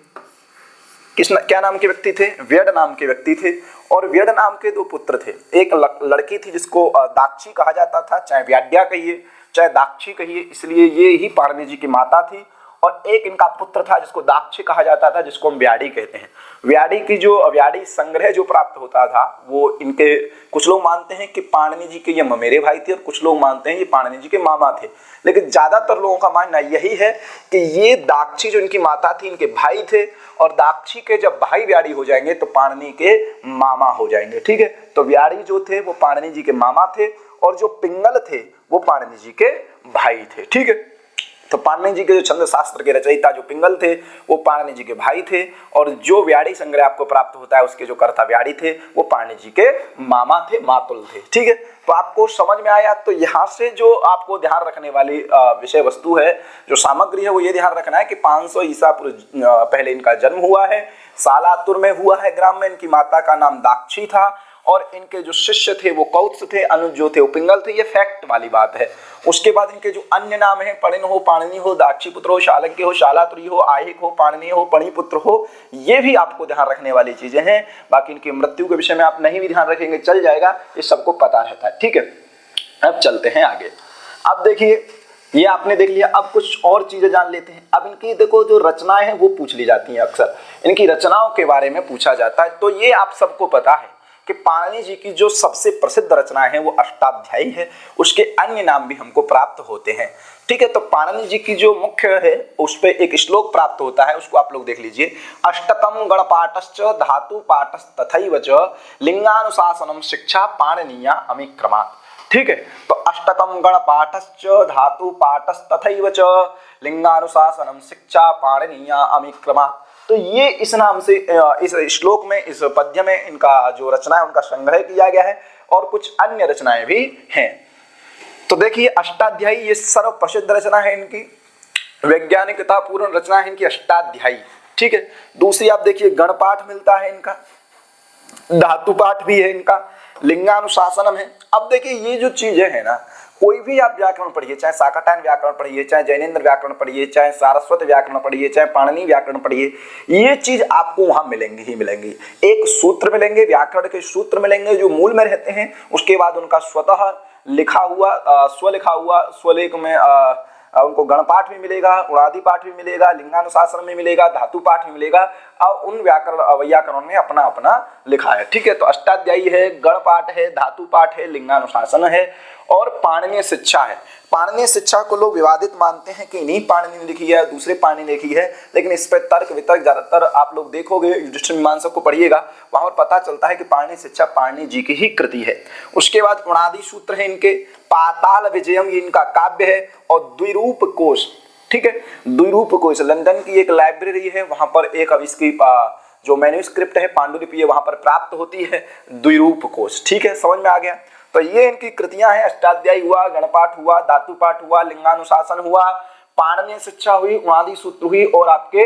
क्या नाम के व्यक्ति थे? व्यड नाम के व्यक्ति थे। और व्यड नाम के 2 पुत्र थे। एक लड़की थी जिसको दाक्षी कहा जाता था, चाहे व्याड्या कहिए चाहे दाक्षी कहिए, इसलिए ये ही पाणिनि जी की माता थी। और एक इनका पुत्र था जिसको दाक्षी कहा जाता था, जिसको हम व्याडी कहते हैं। व्याडी संग्रह जो प्राप्त होता था वो इनके, कुछ लोग मानते हैं कि पाणिनि जी के ये ममेरे भाई थे और कुछ लोग मानते हैं ये पाणिनि जी के मामा थे, लेकिन ज्यादातर लोगों का मानना यही है कि ये दाक्षी जो इनकी माता थी इनके भाई थे, और दाक्षी के जब भाई व्याडी हो जाएंगे तो पाणिनि के मामा हो जाएंगे। ठीक है। तो व्याडी जो थे वो पाणिनि जी के मामा थे, और जो पिंगल थे वो पाणिनि जी के भाई थे। ठीक है। तो पाणिनि जी के जो छंद शास्त्र के रचयिता जो पिंगल थे वो पाणिनि जी के भाई थे, और जो व्याडी संग्रह आपको प्राप्त होता है उसके जो कर्ता व्याडी थे वो पाणिनि जी के मामा थे, मातुल थे। ठीक है। तो आपको समझ में आया। तो यहाँ से जो आपको ध्यान रखने वाली विषय वस्तु है, जो सामग्री है, वो ये ध्यान रखना है कि 500 ईसा पहले इनका जन्म हुआ है, सालातुर में हुआ है ग्राम में, इनकी माता का नाम दाक्षी था, और इनके जो शिष्य थे वो कौत्स थे, अनुज जो थे वो पिंगल थे। ये फैक्ट वाली बात है। उसके बाद इनके जो अन्य नाम है, पणिन हो, पाणिनि हो, दाक्षीपुत्र हो, शालंकी हो, शालातुर्य हो, आहिक हो, पाणिनि हो, पणिपुत्र हो, ये भी आपको ध्यान रखने वाली चीजें हैं। बाकी इनकी मृत्यु के विषय में आप नहीं भी ध्यान रखेंगे चल जाएगा, ये सबको पता रहता है। ठीक है। अब चलते हैं आगे। अब देखिए ये आपने देख लिया, अब कुछ और चीजें जान लेते हैं। अब इनकी देखो जो रचनाएं हैं वो पूछ ली जाती हैं, अक्सर इनकी रचनाओं के बारे में पूछा जाता है। तो ये आप सबको पता है कि पाणिनि जी की जो सबसे प्रसिद्ध रचना है वो अष्टाध्यायी है, उसके अन्य नाम भी हमको प्राप्त होते हैं। ठीक है, तो पाणिनि जी की जो मुख्य है उस पे एक श्लोक प्राप्त होता है, उसको आप लोग देख लीजिए। अष्टकम गणपाठश्च धातु पाठस्तथैव च लिंगानुशासनम शिक्षा पाणिनीया अमिक्रमात्। ठीक है, तो अष्टकम गणपाठश्च धातु पाठस्तथैव च लिंगानुशासनम शिक्षा पाणिनीया अमिक्रमात्। तो ये इस नाम से इस श्लोक में, इस पद्य में इनका जो रचना है उनका संग्रह किया गया है और कुछ अन्य रचनाएं भी हैं। तो देखिए अष्टाध्यायी ये सर्व प्रसिद्ध रचना है इनकी, वैज्ञानिकता पूर्ण रचना है इनकी अष्टाध्यायी। ठीक है, दूसरी आप देखिए गणपाठ मिलता है इनका, धातु पाठ भी है इनका, लिंगानुशासनम है। अब देखिए ये जो चीजें है ना, कोई भी आप व्याकरण पढ़िए, चाहे शाकटायन व्याकरण पढ़िए, चाहे जैनेन्द्र व्याकरण पढ़िए, चाहे सारस्वत व्याकरण पढ़िए, चाहे पाणिनि व्याकरण पढ़िए, ये चीज आपको वहां मिलेंगी ही मिलेंगी। एक सूत्र मिलेंगे, व्याकरण के सूत्र मिलेंगे जो मूल में रहते हैं, उसके बाद उनका स्वतः लिखा हुआ स्वलिखा हुआ स्वलेख में उनको गणपाठ भी मिलेगा, उड़ादी पाठ भी मिलेगा, लिंगानुशासन में मिलेगा, धातु पाठ भी मिलेगा, और उन व्याकरण ने अपना अपना लिखा है। ठीक है, तो अष्टाध्यायी है, गणपाठ है, धातु पाठ है, लिंगानुशासन है और पाणिनीय शिक्षा है। पाणिनीय शिक्षा को लोग विवादित मानते हैं कि इन्हीं पाणिनि ने लिखी है, दूसरे पाणिनि ने लिखी है, लेकिन इस पर तर्क वितर्क ज्यादातर आप लोग देखोगे, युधिष्ठिर मीमांसा को पढ़िएगा, वहां पर पता चलता है कि पाणिनीय शिक्षा पाणिनि जी की ही कृति है। उसके बाद उणादि सूत्र है इनके, पाताल विजयम ये इनका काव्य है, और द्विरूप कोश। ठीक है, द्विरूप कोश लंदन की एक लाइब्रेरी है, वहां पर एक अब इसकी जो मैन्युस्क्रिप्ट है, पांडुलिपि है, वहां पर प्राप्त होती है, द्विरूप कोश। ठीक है, समझ में आ गया। तो ये इनकी कृतियां हैं, अष्टाध्यायी हुआ, गणपाठ हुआ, धातु पाठ हुआ, लिंगानुशासन हुआ, पाणिनीय शिक्षा हुई, उणादि सूत्र हुई, और आपके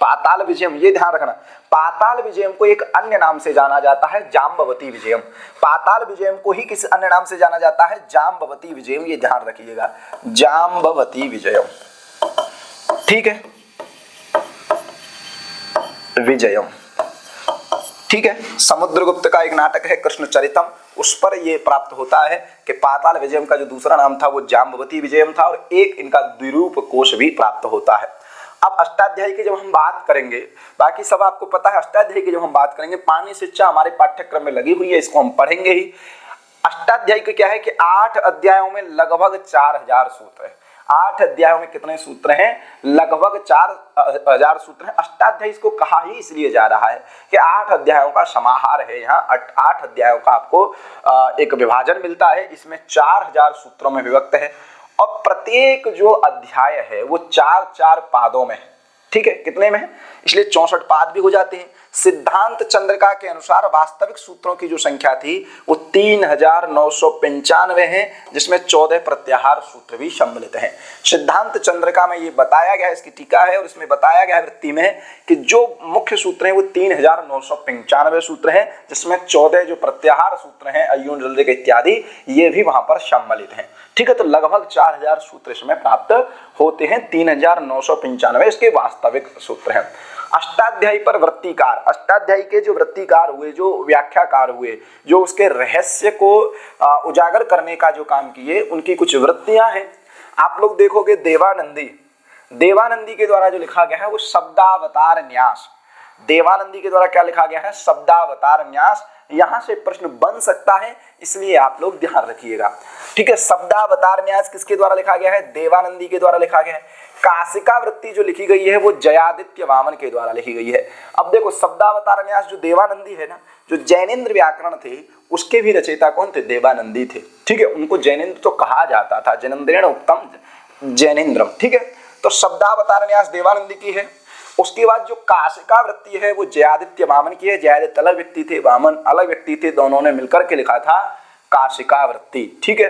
पाताल विजयम। ये ध्यान रखना, पाताल विजयम को एक अन्य नाम से जाना जाता है, जाम्बवती विजयम। पाताल विजयम को ही किसी अन्य नाम से जाना जाता है, जाम्बवती विजयम, ये ध्यान रखिएगा, जाम्बवती विजयम। ठीक है, विजयम। ठीक है, समुद्रगुप्त का एक नाटक है कृष्ण चरितम, उस पर ये प्राप्त होता है कि पाताल विजयम का जो दूसरा नाम था वो जाम्बवती विजयम था, और एक इनका द्विरूप कोश भी प्राप्त होता है। अब अष्टाध्यायी की जब हम बात करेंगे, बाकी सब आपको पता है, अष्टाध्यायी की जब हम बात करेंगे, पाणिनि शिक्षा हमारे पाठ्यक्रम में लगी हुई है, इसको हम पढ़ेंगे ही। अष्टाध्यायी का क्या है कि 8 अध्यायों में लगभग 4000 सूत्र है। 8 अध्यायों में कितने सूत्र हैं? लगभग 4000 सूत्र हैं। अष्टाध्यायी इसको कहा ही इसलिए जा रहा है कि 8 अध्यायों का समाहार है। यहाँ 8 अध्यायों का आपको एक विभाजन मिलता है, इसमें 4000 सूत्रों में विभक्त है, और प्रत्येक जो अध्याय है वो 4-4 पादों में है। ठीक है, कितने में है? इसलिए 64 पाद भी हो जाते हैं। सिद्धांत चंद्रिका के अनुसार वास्तविक सूत्रों की जो संख्या थी वो 3995 है, जिसमें 14 प्रत्याहार सूत्र भी सम्मिलित हैं। सिद्धांत चंद्रिका में ये बताया गया है, इसकी टीका है, और इसमें बताया गया है वृत्ति में कि जो मुख्य सूत्र हैं वो 3995 सूत्र हैं, जिसमें 14 जो प्रत्याहार सूत्र हैं, अयून जल्द इत्यादि, ये भी वहां पर सम्मिलित हैं। ठीक है, तो लगभग 4000 सूत्र इसमें प्राप्त होते हैं, 3995 इसके वास्तविक सूत्र हैं। अष्टाध्यायी पर वृत्तिकार, अष्टाध्यायी के जो वृत्तिकार हुए, जो व्याख्याकार हुए, जो उसके रहस्य को उजागर करने का जो काम किए, उनकी कुछ वृत्तियां हैं। आप लोग देखोगे देवानंदी के द्वारा जो लिखा गया है वो शब्दावतार न्यास। देवानंदी के द्वारा क्या लिखा गया है? शब्दावतार न्यास। यहां से प्रश्न बन सकता है, इसलिए आप लोग ध्यान रखिएगा। ठीक है, शब्दावतार न्यास किसके द्वारा लिखा गया है? देवानंदी के द्वारा लिखा गया है। काशिका वृत्ति जो लिखी गई है वो जयादित्य वामन के द्वारा लिखी गई है। अब देखो, शब्दावतार न्यास जो देवानंदी है ना, जो जैनेन्द्र व्याकरण थे उसके भी रचयिता कौन थे? देवानंदी थे। ठीक है, उनको जैनेन्द्र तो कहा जाता था, जैनेन्द्रेण उत्तम जैनेन्द्रम। ठीक है, तो शब्दावतार न्यास देवानंदी की है। उसके बाद जो काशिका वृत्ति है वो जयादित्य वामन की है। जयादित्य अलग व्यक्ति थे, वामन अलग व्यक्ति थे, दोनों ने मिलकर के लिखा था काशिका वृत्ति। ठीक है,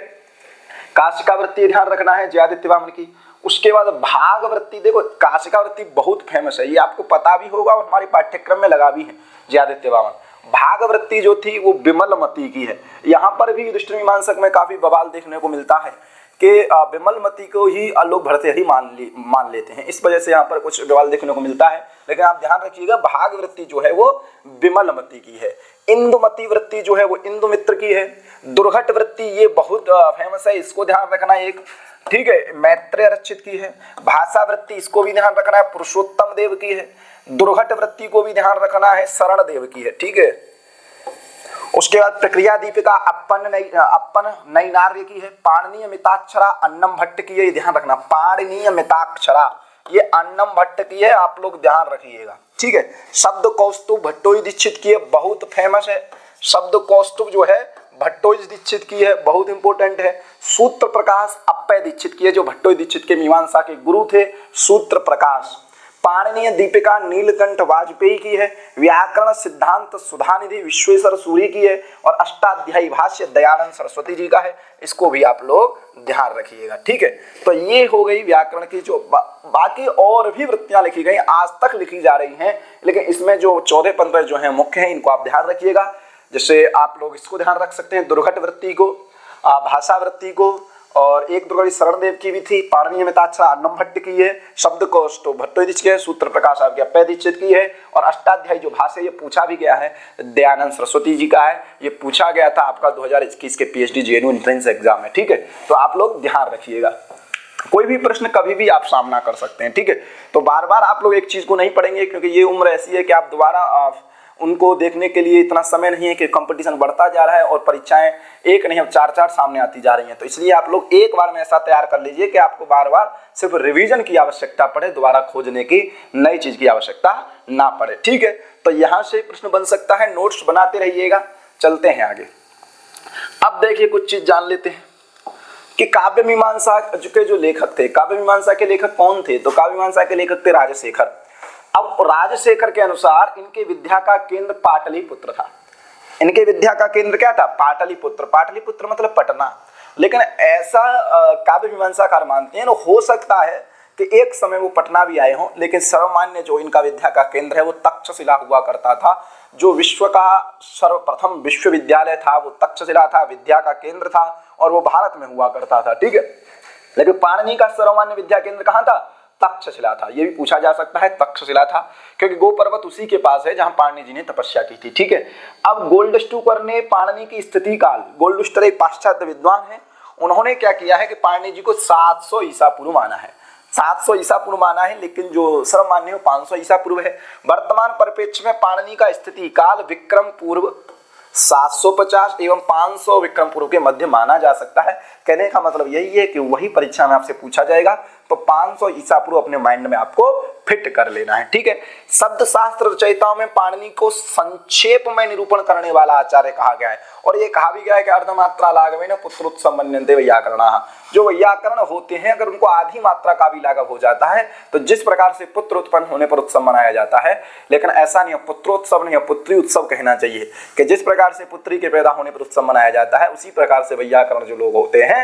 काशिका वृत्ति ध्यान रखना है, जयादित्य वामन की। उसके बाद भाग वृत्ति, देखो काशिका वृत्ति बहुत फेमस है, ये आपको पता भी होगा और हमारे पाठ्यक्रम में लगा भी है, जयादित्य वामन। भाग वृत्ति जो थी वो विमलमती की है। यहाँ पर भी युधिष्ठिर मीमांसक में काफी बवाल देखने को मिलता है कि विमलमती को ही लोग भर्तृहरि मान लेते हैं, इस वजह से यहाँ पर कुछ बवाल देखने को मिलता है। लेकिन आप ध्यान रखिएगा, भाग वृत्ति जो है वो विमलमती की है। इंदुमती वृत्ति जो है वो इंदुमित्र की है। दुर्घट वृत्ति ये बहुत फेमस है, इसको ध्यान रखना एक। ठीक है, मैत्रेय रचित की है। भाषा वृत्ति, इसको भी ध्यान रखना है, पुरुषोत्तम देव की है। दुर्घट वृत्ति को भी ध्यान रखना है, शरण देव की है। ठीक है, उसके बाद प्रक्रिया दीपिका अपन नैनार्य की है। पाणिनीय मिताक्षरा अन्नम भट्ट की है, ये ध्यान रखना। पाणिनीय मिताक्षरा ये अन्नम भट्ट की है, आप लोग ध्यान रखिएगा, ठीक है। शब्द कौस्तुभ भट्टोई दीक्षित की है, बहुत फेमस है। शब्द कौस्तुभ जो है भट्टोई दीक्षित की है, बहुत इंपॉर्टेंट है। सूत्र प्रकाश अप्पय दीक्षित की है, जो भट्टोई दीक्षित के मीमांसा के गुरु थे, सूत्र प्रकाश। पाणिनीय दीपिका नीलकंठ वाजपेयी की है। व्याकरण सिद्धांत सुधानिधि विश्वेश्वर सूरी की है। और अष्टाध्यायी भाष्य दयानंद सरस्वती जी का है, इसको भी आप लोग ध्यान रखिएगा, ठीक है। तो ये हो गई व्याकरण की जो बाकी और भी वृत्तियां लिखी गई, आज तक लिखी जा रही हैं, लेकिन इसमें जो 14-15 जो है मुख्य हैं, इनको आप ध्यान रखिएगा। जैसे आप लोग इसको ध्यान रख सकते हैं, दुर्घट वृत्ति को, भाषा वृत्ति को, और एक दुर्गति शरणदेव की भी थी। पाणिनीय मिताक्षरा अन्नम भट्ट की है। शब्द कौस्तुभ भट्टोई दीक्षित की है। सूत्र प्रकाश आपके अप्पय दीक्षित की है। और अष्टाध्यायी जो भाष्य ये पूछा भी गया है, दयानंद सरस्वती जी का है। ये पूछा गया था आपका 2021 के पीएचडी जेएनयू एंट्रेंस एग्जाम में, ठीक है। तो आप लोग ध्यान रखिएगा, कोई भी प्रश्न कभी भी आप सामना कर सकते हैं, ठीक है। तो बार बार आप लोग एक चीज को नहीं पढ़ेंगे, क्योंकि ये उम्र ऐसी है कि आप दोबारा उनको देखने के लिए इतना समय नहीं है, कि कंपटीशन बढ़ता जा रहा है और परीक्षाएं एक नहीं अब 4-4 सामने आती जा रही हैं। तो इसलिए आप लोग एक बार में ऐसा तैयार कर लीजिए कि आपको बार बार सिर्फ रिवीजन की आवश्यकता पड़े, दोबारा खोजने की नई चीज की आवश्यकता ना पड़े, ठीक है। तो यहाँ से प्रश्न बन सकता है, नोट्स बनाते रहिएगा। चलते हैं आगे। अब देखिए कुछ चीज जान लेते हैं कि काव्य मीमांसा के जो लेखक थे, काव्य मीमांसा के लेखक कौन थे। तो काव्य मीमांसा के लेखक थे राजशेखर। अब राजशेखर के अनुसार इनके विद्या का केंद्र पाटलिपुत्र था। इनके विद्या का केंद्र क्या था? पाटलिपुत्र। पाटलिपुत्र मतलब पटना। लेकिन ऐसा काव्य मीमांसाकार मानते हैं, हो सकता है कि एक समय वो पटना भी आए हों, लेकिन सर्वमान्य जो इनका विद्या का केंद्र है वो तक्षशिला हुआ करता था। जो विश्व का सर्वप्रथम विश्वविद्यालय था वो तक्षशिला था, विद्या का केंद्र था, और वो भारत में हुआ करता था, ठीक है। लेकिन पाणिनि का सर्वमान्य विद्या केंद्र कहाँ था? तक्षशिला था। ये भी पूछा जा सकता है, तक्षशिला था, क्योंकि गो पर्वत उसी के पास है जहां पाणिनि जी ने तपस्या की थी, ठीक है। अब गोल्डस्टूकर ने पाणिनि की स्थिति काल, गोल्डस्टर एक पाश्चात्य विद्वान है, उन्होंने क्या किया है कि पाणिनि जी को 700 ईसा पूर्व माना है। 700 ईसा पूर्व माना है, लेकिन जो सर्वमान्य है 500 ईसा पूर्व है। वर्तमान परिप्रेक्ष्य में पाणिनि का स्थिति काल विक्रम पूर्व 750 एवं 500 विक्रम पूर्व के मध्य माना जा सकता है। कहने का मतलब यही है कि वही परीक्षा में आपसे पूछा जाएगा, तो 500 ईसा पूर्व अपने माइंड में आपको फिट कर लेना है, ठीक है। शब्द शास्त्र रचयिताओं में पाणिनि को संक्षेप में निरूपण करने वाला आचार्य कहा गया है। और ये कहा भी गया है कि अर्धमात्रा लाघवेन पुत्रोत्समन्यन्ते वैयाकरणाः। जो वैयाकरण होते हैं, अगर उनको आधी मात्रा का भी लाघव हो जाता है, तो जिस प्रकार से पुत्र उत्पन्न होने पर उत्सव मनाया जाता है, लेकिन ऐसा नहीं है, पुत्रोत्सव नहीं है, पुत्री उत्सव कहना चाहिए, कि जिस प्रकार से पुत्री के पैदा होने पर उत्सव मनाया जाता है, उसी प्रकार से वैयाकरण जो लोग होते हैं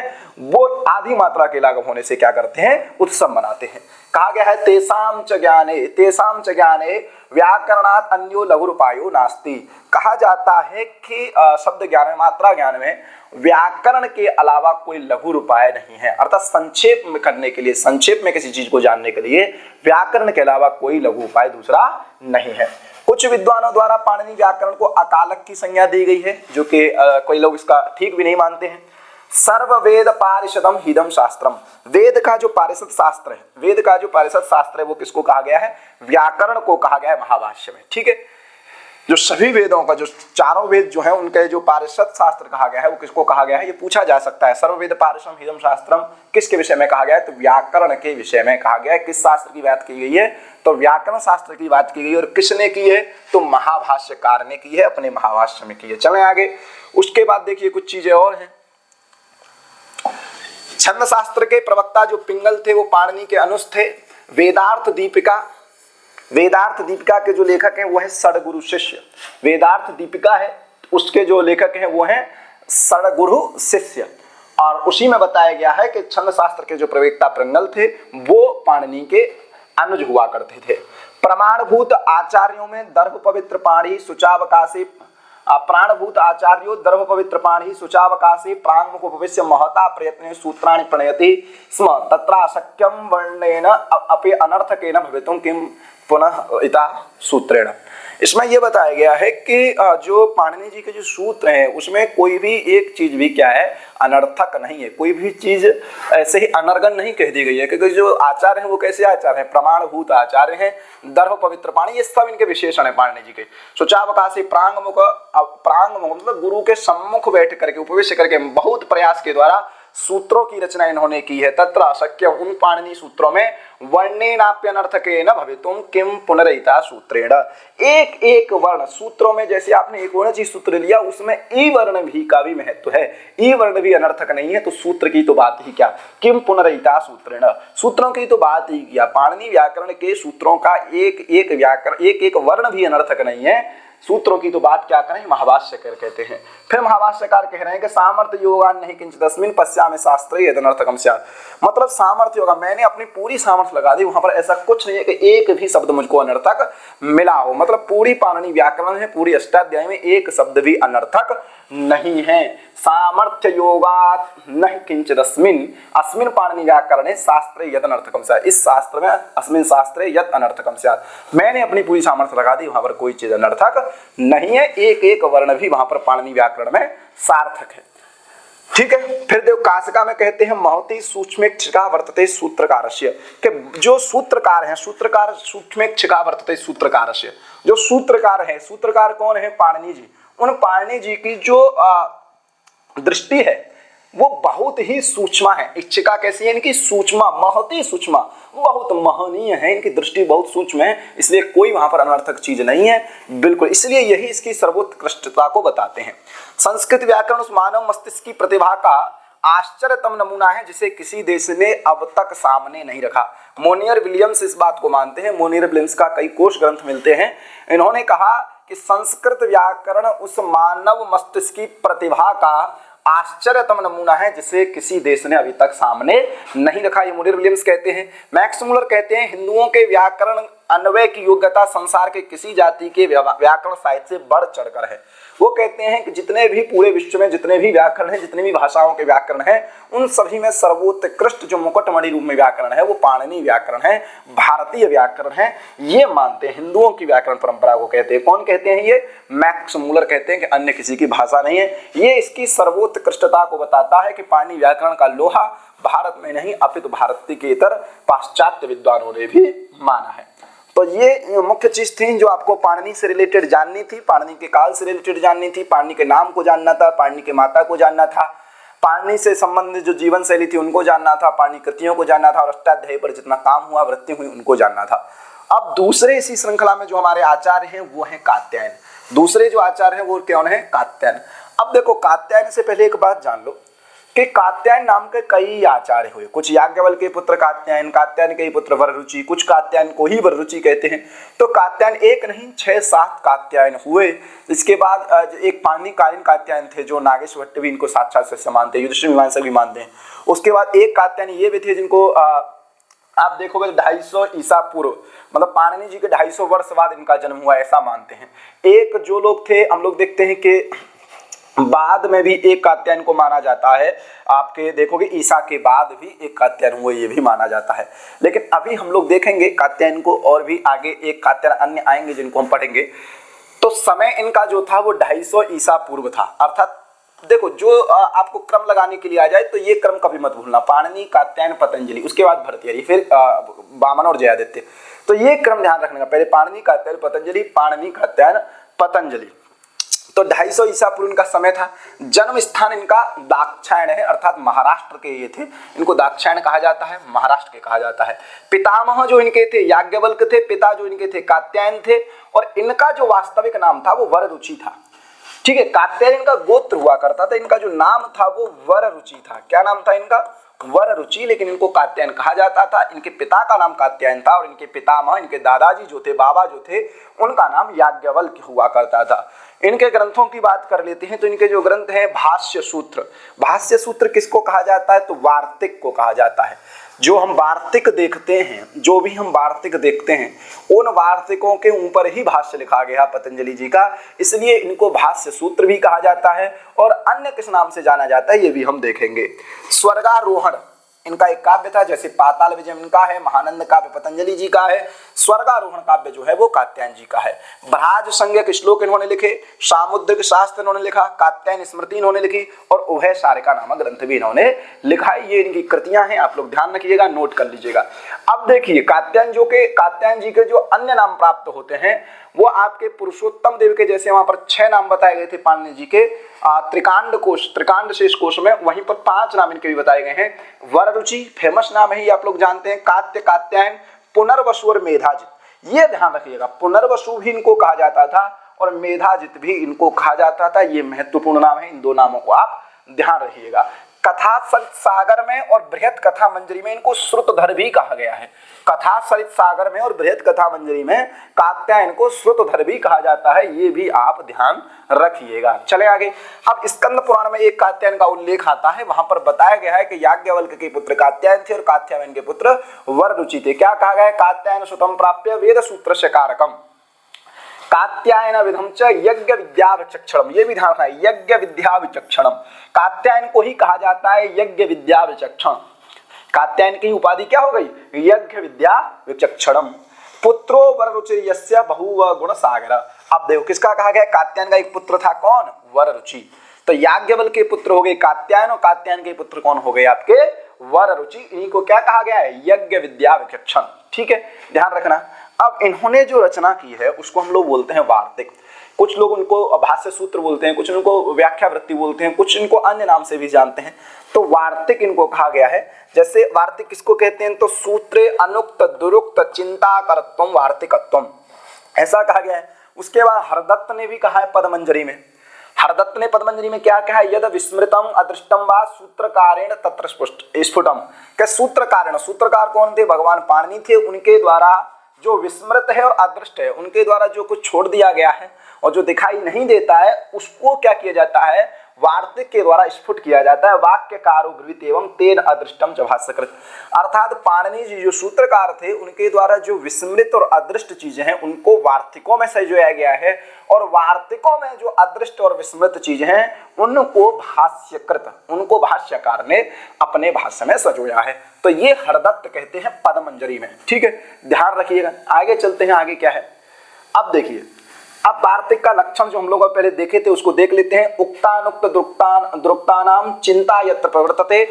वो आधी मात्रा के लाघव होने से क्या करते हैं? उत्सव मनाते हैं। कहा गया है तेसाम च ज्ञाने व्याकरणात् अन्यो लघुरुपायो नास्ति। कहा जाता है कि शब्द ज्ञान में, मात्रा ज्ञान में व्याकरण के अलावा कोई लघु उपाय नहीं है। अर्थात संक्षेप में करने के लिए, संक्षेप में किसी चीज को जानने के लिए व्याकरण के अलावा कोई लघु उपाय दूसरा नहीं है। कुछ विद्वानों द्वारा पाणिनि व्याकरण को अकालक की संज्ञा दी गई है, जो कि कोई लोग इसका ठीक भी नहीं मानते हैं। सर्व वेद पारिषदम हिदम शास्त्रम। वेद का जो पारिषद शास्त्र है, वेद का जो पारिषद शास्त्र है वो किसको कहा गया है? व्याकरण को कहा गया है महाभाष्य में, ठीक है। जो सभी वेदों का, जो चारों वेद जो है उनके जो पारिषद शास्त्र कहा गया है वो किसको कहा गया है? ये पूछा जा सकता है। सर्व वेद पारिषदम हिदम शास्त्रम किसके विषय में कहा गया है? तो व्याकरण के विषय में कहा गया है। किस शास्त्र की बात की गई है? तो व्याकरण शास्त्र की बात की गई है। और किसने की है? तो महाभाष्यकार ने की है, अपने महाभाष्य में की है। चलें आगे। उसके बाद देखिए कुछ चीजें और हैं। छंद शास्त्र के प्रवक्ता जो पिंगल थे वो पाणिनि के अनुज थे। वेदार्थ दीपिका के जो लेखक हैं वो है षडगुरु शिष्य। वेदार्थ दीपिका है, उसके जो लेखक हैं वो हैं षडगुरु शिष्य। और उसी में बताया गया है कि छंद शास्त्र के जो प्रवक्ता पिंगल थे वो पाणिनि के अनुज हुआ करते थे। प्रमाणभूत आचार्यों में दर्भ पवित्र पाणी सुचावकाशी प्राणभूत आचार्यो दर्भ पवित्र पाणी सुचावकाशी प्रांगमुख उपविश्य महता प्रयत्न सूत्राणि प्रणयति स्म तत्राशक्यम वर्णेन अपि अनर्थकेन भवितुं किम। पुनः इता सूत्रेण। इसमें यह बताया गया है कि जो पाणिनि जी के जो सूत्र हैं उसमें कोई भी एक चीज भी क्या है अनर्थक नहीं है, कोई भी चीज ऐसे ही अनर्गन नहीं कह दी गई है, क्योंकि जो आचार्य हैं वो कैसे आचार्य हैं, प्रमाणभूत आचार्य हैं, दर्भ पवित्र पाणी, ये सब इनके विशेषण है पाणिनि जी के। शुचावकाशी प्रांगमुख, प्रांगमुख मतलब गुरु के सम्मुख बैठ करके उपवेश करके बहुत प्रयास के द्वारा सूत्रों की रचना इन्होंने की है। तत्र अशक्य, उन पाणिनि सूत्रों में वर्णेनाप्यनर्थकेन भवितुम किम पुनरयिता सूत्रेण। एक एक वर्ण सूत्रों में, जैसे आपने एक वर्ण सूत्र लिया उसमें ई वर्ण भी का भी महत्व है, ई वर्ण भी अनर्थक नहीं है, तो सूत्र की तो बात ही क्या, किम पुनरयिता सूत्रेण, सूत्रों की तो बात ही क्या। पाणिनि व्याकरण के सूत्रों का एक एक व्याकरण, एक एक वर्ण भी अनर्थक नहीं है, सूत्रों की तो बात क्या करें, महाभाष्यकार कहते हैं। फिर महाभाष्यकार कह रहे हैं कि सामर्थ्य योगान नहीं किंचित अस्मिन् पश्यामि शास्त्रे यदनर्थकम स्यात्, मतलब सामर्थ्य योगा, मैंने अपनी पूरी सामर्थ्य लगा दी, वहां पर ऐसा कुछ नहीं है कि एक भी शब्द मुझको अनर्थक मिला हो, मतलब पूरी पाणिनि व्याकरण है, पूरी अष्टाध्यायी में एक शब्द भी अनर्थक नहीं है। सामर्थ्य योगात नहीं किंचित अस्मिन्, अस्मिन् पाणिनि व्याकरणे शास्त्रे यद अनर्थकम स्यात्, इस शास्त्र में अस्मिन् शास्त्रे यद अनर्थकम स्यात्, मैंने अपनी पूरी सामर्थ्य लगा दी, वहां पर कोई चीज अनर्थक नहीं है, एक एक वर्ण भी वहां पर पाणिनि व्याकरण में सार्थक है। ठीक है। फिर देखो काशिका में कहते हैं महति सूक्ष्मेक्षिका वर्तते सूत्रकारस्य, कि जो सूत्रकार हैं, सूत्रकार सूक्ष्मेक्षिका वर्तते सूत्रकारस्य, जो सूत्रकार है, सूत्रकार कौन है, पाणिनि जी, उन पाणिनि जी की जो दृष्टि है वो बहुत ही सूक्ष्म है। इच्छिका कैसी है, इनकी सूक्ष्म, महती सूक्ष्म, बहुत महनीय है, इनकी दृष्टि बहुत सूक्ष्म है, इसलिए कोई वहां पर अनर्थक चीज नहीं है बिल्कुल, इसलिए यही इसकी सर्वोत्कृष्टता को बताते हैं। संस्कृत व्याकरण उस मानव मस्तिष्क की प्रतिभा का आश्चर्यतम नमूना है जिसे किसी देश ने अब तक सामने नहीं रखा। मोनियर विलियम्स इस बात को मानते हैं, मोनियर विलियम्स का कई कोश ग्रंथ मिलते हैं, इन्होंने कहा कि संस्कृत व्याकरण उस मानव मस्तिष्क की प्रतिभा का आश्चर्यतम नमूना है जिसे किसी देश ने अभी तक सामने नहीं रखा, ये मोनियर विलियम्स कहते हैं। मैक्स मुलर कहते हैं हिंदुओं के व्याकरण अन्वय की योग्यता संसार के किसी जाति के व्याकरण साहित्य से बढ़ चढ़कर है। वो कहते हैं कि जितने भी पूरे विश्व में जितने भी व्याकरण हैं, जितने भी भाषाओं के व्याकरण हैं, उन सभी में सर्वोत्कृष्ट जो मुकुटमणि रूप में व्याकरण है वो पाणिनि व्याकरण है, भारतीय व्याकरण है, ये मानते हैं, हिंदुओं की व्याकरण परंपरा को कहते हैं। कौन कहते हैं, ये मैक्स मुलर कहते हैं कि अन्य किसी की भाषा नहीं है। ये इसकी सर्वोत्कृष्टता को बताता है कि पाणिनि व्याकरण का लोहा भारत में नहीं अपितु भारत के इतर पाश्चात्य विद्वानों ने भी माना है। तो ये मुख्य चीज थी जो आपको पाणिनि से रिलेटेड जाननी थी, पाणिनि के काल से रिलेटेड जाननी थी, पाणिनि के नाम को जानना था, पाणिनि के माता को जानना था, पाणिनि से संबंधित जो जीवन शैली थी उनको जानना था, पाणिनि कृतियों को जानना था, और अष्टाध्यायी पर जितना काम हुआ, वृत्ति हुई, उनको जानना था। अब दूसरे इसी श्रृंखला में जो हमारे आचार्य हैं वो है कात्यायन। दूसरे जो आचार्य हैं वो कौन है, कात्यायन। अब देखो कात्यायन से पहले एक बात जान लो कि कात्यायन नाम के कई आचार्य हुए, कुछ याज्ञवल्क्य के पुत्र कात्यायन, कात्यायन के ही पुत्र वररुचि, कुछ कात्यायन को ही वररुचि कहते हैं। तो कात्यायन एक नहीं 6-7 कात्यायन हुए। इसके बाद एक पाणिनिकालीन कात्यायन थे जो नागेश भट्ट भी इनको साक्षात शिष्य मानते हैं, युधिष्ठिर मीमांसक भी मानते हैं। उसके बाद एक कात्यायन ये भी थे जिनको आप देखोगे 250 ईसा पूर्व, मतलब पाणिनि जी के 250 वर्ष बाद इनका जन्म हुआ ऐसा मानते हैं। एक जो लोग थे, हम लोग देखते हैं कि बाद में भी एक कात्यायन को माना जाता है, आपके देखोगे ईसा के बाद भी एक कात्यायन हुए, ये भी माना जाता है। लेकिन अभी हम लोग देखेंगे कात्यायन को, और भी आगे एक कात्यायन अन्य आएंगे जिनको हम पढ़ेंगे। तो समय इनका जो था वो 250 ईसा पूर्व था। अर्थात देखो जो आपको क्रम लगाने के लिए आ जाए तो ये क्रम कभी मत भूलना, पाणिनि, कात्यायन, पतंजलि, उसके बाद भर्तृहरि, फिर वामन और जयादित्य। तो ये क्रम ध्यान रखने का, पहले पाणिनि, कात्यायन, पतंजलि, पाणिनि, कात्यायन, पतंजलि। तो 250 ईसा पूर्व इनका समय था। जन्म स्थान इनका दाक्षायण है, अर्थात महाराष्ट्र के ये थे, इनको दाक्षायण कहा जाता है, महाराष्ट्र के कहा जाता है। पितामह जो इनके थे याज्ञवल्क्य थे, पिता जो इनके थे कात्यायन थे, और इनका जो वास्तविक नाम था वो वररुचि था। ठीक है, कात्यायन इनका गोत्र हुआ करता था, इनका जो नाम था वो वररुचि था। क्या नाम था इनका, वररुचि, लेकिन इनको कात्यायन कहा जाता था। इनके पिता का नाम कात्यायन था और इनके पितामह, इनके दादाजी जो थे, बाबा जो थे, उनका नाम याज्ञवल्क्य हुआ करता था। इनके ग्रंथों की बात कर लेते हैं तो इनके जो ग्रंथ हैं भाष्य सूत्र, भाष्य सूत्र किसको कहा जाता है, तो वार्तिक को कहा जाता है। जो हम वार्तिक देखते हैं, जो भी हम वार्तिक देखते हैं, उन वार्तिकों के ऊपर ही भाष्य लिखा गया पतंजलि जी का, इसलिए इनको भाष्य सूत्र भी कहा जाता है। और अन्य किस नाम से जाना जाता है ये भी हम देखेंगे। स्वर्गारोहण, इनका एक काव्य था, जैसे पाताल विजय इनका है, महानंद काव्य पतंजलि जी का है, स्वर्गारोहण काव्य जो है वो कात्यायन जी का है। ब्रज संज्ञक श्लोक इन्होंने लिखे, सामुद्रिक शास्त्र इन्होंने लिखा, कात्यायन स्मृति इन्होंने लिखी और उभय सारिका नामक ग्रंथ भी इन्होंने लिखा है। ये इनकी कृतियां हैं, आप लोग ध्यान रखिएगा, नोट कर लीजिएगा। अब देखिए कात्यायन जी के जो अन्य नाम प्राप्त होते हैं वो आपके पुरुषोत्तम देव के, जैसे वहां पर 6 नाम बताए गए थे पाणिनि जी के त्रिकांड शेष कोश में, वहीं पर 5 नाम इनके भी बताए गए हैं। वररुचि फेमस नाम है, ये आप लोग जानते हैं, कात्यायन, पुनर्वसु और मेधाजित। ये ध्यान रखिएगा, पुनर्वसु भी इनको कहा जाता था और मेधाजित भी इनको कहा जाता था। ये महत्वपूर्ण नाम है, इन 2 नामों को आप ध्यान रखिएगा। कथा सरित सागर में और बृहत कथा मंजरी में इनको श्रुतधर भी कहा गया है। कथा सरित सागर में और बृहत कथा मंजरी में कात्यायन को श्रुतधर भी कहा जाता है, ये भी आप ध्यान रखिएगा। चले आगे। अब स्कंद पुराण में एक कात्यायन का उल्लेख आता है, वहां पर बताया गया है कि याज्ञवल्क्य के पुत्र कात्यायन थे और कात्यायन के पुत्र वररुचि थे। क्या कहा गया है? कात्यायन सुतम प्राप्य वेद सूत्र से कारकम कात्यायन विधम च यज्ञ विद्या विचक्षणम। ये भी ध्यान रखना है, यज्ञ विद्या विचक्षणम। कात्यायन को ही कहा जाता है यज्ञ विद्या विचक्षण। कात्यायन की उपाधि क्या हो गई? यज्ञ विद्या विचक्षणम। पुत्रो वररुचिर्यस्य बहुव गुण सागर। अब देखो किसका कहा गया? कात्यायन का एक पुत्र था, कौन? वररुचि। तो याज्ञवल्क्य के पुत्र हो गए कात्यायन और कात्यायन के पुत्र कौन हो गए? आपके वररुचि। इन्हीं को क्या कहा गया है? यज्ञ विद्या विचक्षण। ठीक है, ध्यान रखना। अब इन्होंने जो रचना की है उसको हम लोग बोलते हैं वार्तिक। कुछ लोग उनको भाष्य सूत्र बोलते हैं, कुछ उनको व्याख्या वृत्ति बोलते हैं, कुछ इनको अन्य नाम से भी जानते हैं। तो वार्तिक इनको कहा गया है। जैसे वार्तिक किसको कहते हैं? तो सूत्रे अनुक्त दुरुक्त चिंता करत्वम वार्तिकत्वम, ऐसा कहा गया है। उसके बाद हरदत्त ने भी कहा है पदमंजरी में। हरदत्त ने पदमंजरी में क्या कहा है? यद विस्मृतम अदृष्टम वा सूत्रकारेण तत्र स्फुटम। क्या सूत्रकारेण, सूत्रकार कौन थे? भगवान पाणिनि थे। उनके द्वारा जो विस्मृत है और अदृष्ट है, उनके द्वारा जो कुछ छोड़ दिया गया है और जो दिखाई नहीं देता है उसको क्या किया जाता है? वार्तिक के द्वारा स्फुट किया जाता है। वाक्यकारो ब्रवीत एवं तेन अदृष्टम च भाष्यकृत। अर्थात पाणिनि जी जो सूत्रकार थे उनके द्वारा जो विस्मृत और अदृष्ट चीजें हैं उनको वार्तिकों में सजोया गया है और वार्तिकों में जो अदृष्ट और विस्मृत चीजें हैं उनको भाष्यकृत, उनको भाष्यकार ने अपने भाष्य में सजोया है। तो ये हरदत्त कहते हैं पदमंजरी में। ठीक है, ध्यान रखिएगा। आगे चलते हैं, आगे क्या है? अब देखिए, अब वार्तिक का लक्षण जो हम लोग पहले देखे थे उसको देख लेते हैं। उक्तानुक्त द्रुक्तानाम चिंता यत्र प्रवर्तते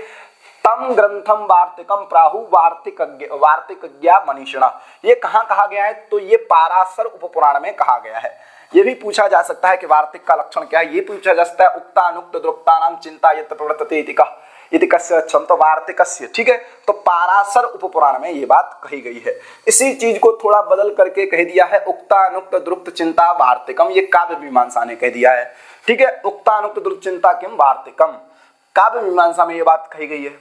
तम ग्रंथम वार्तिकम प्राहु वार्तिकज्ञा मनीषिणा। ये कहाँ कहा गया है? तो ये पाराशर उपपुराण में कहा गया है। ये भी पूछा जा सकता है कि वार्तिक का लक्षण क्या है, ये पूछा जा सकता है। उक्तानुक्त द्रुक्तानाम चिंता यत्र प्रवर्तते इति कस्य अच्छम, तो वार्तिकस्य। ठीक है, तो पाराशर उपपुराण में ये बात कही गई है। इसी चीज को थोड़ा बदल करके कह दिया है उक्तानुक्त द्रुक्त चिंता वार्तिकम, ये काव्य मीमांसा ने कह दिया है। ठीक है, उक्तानुक्त द्रुक्त चिंता किम वार्तिकम, काव्य मीमांसा में ये बात कही गई है।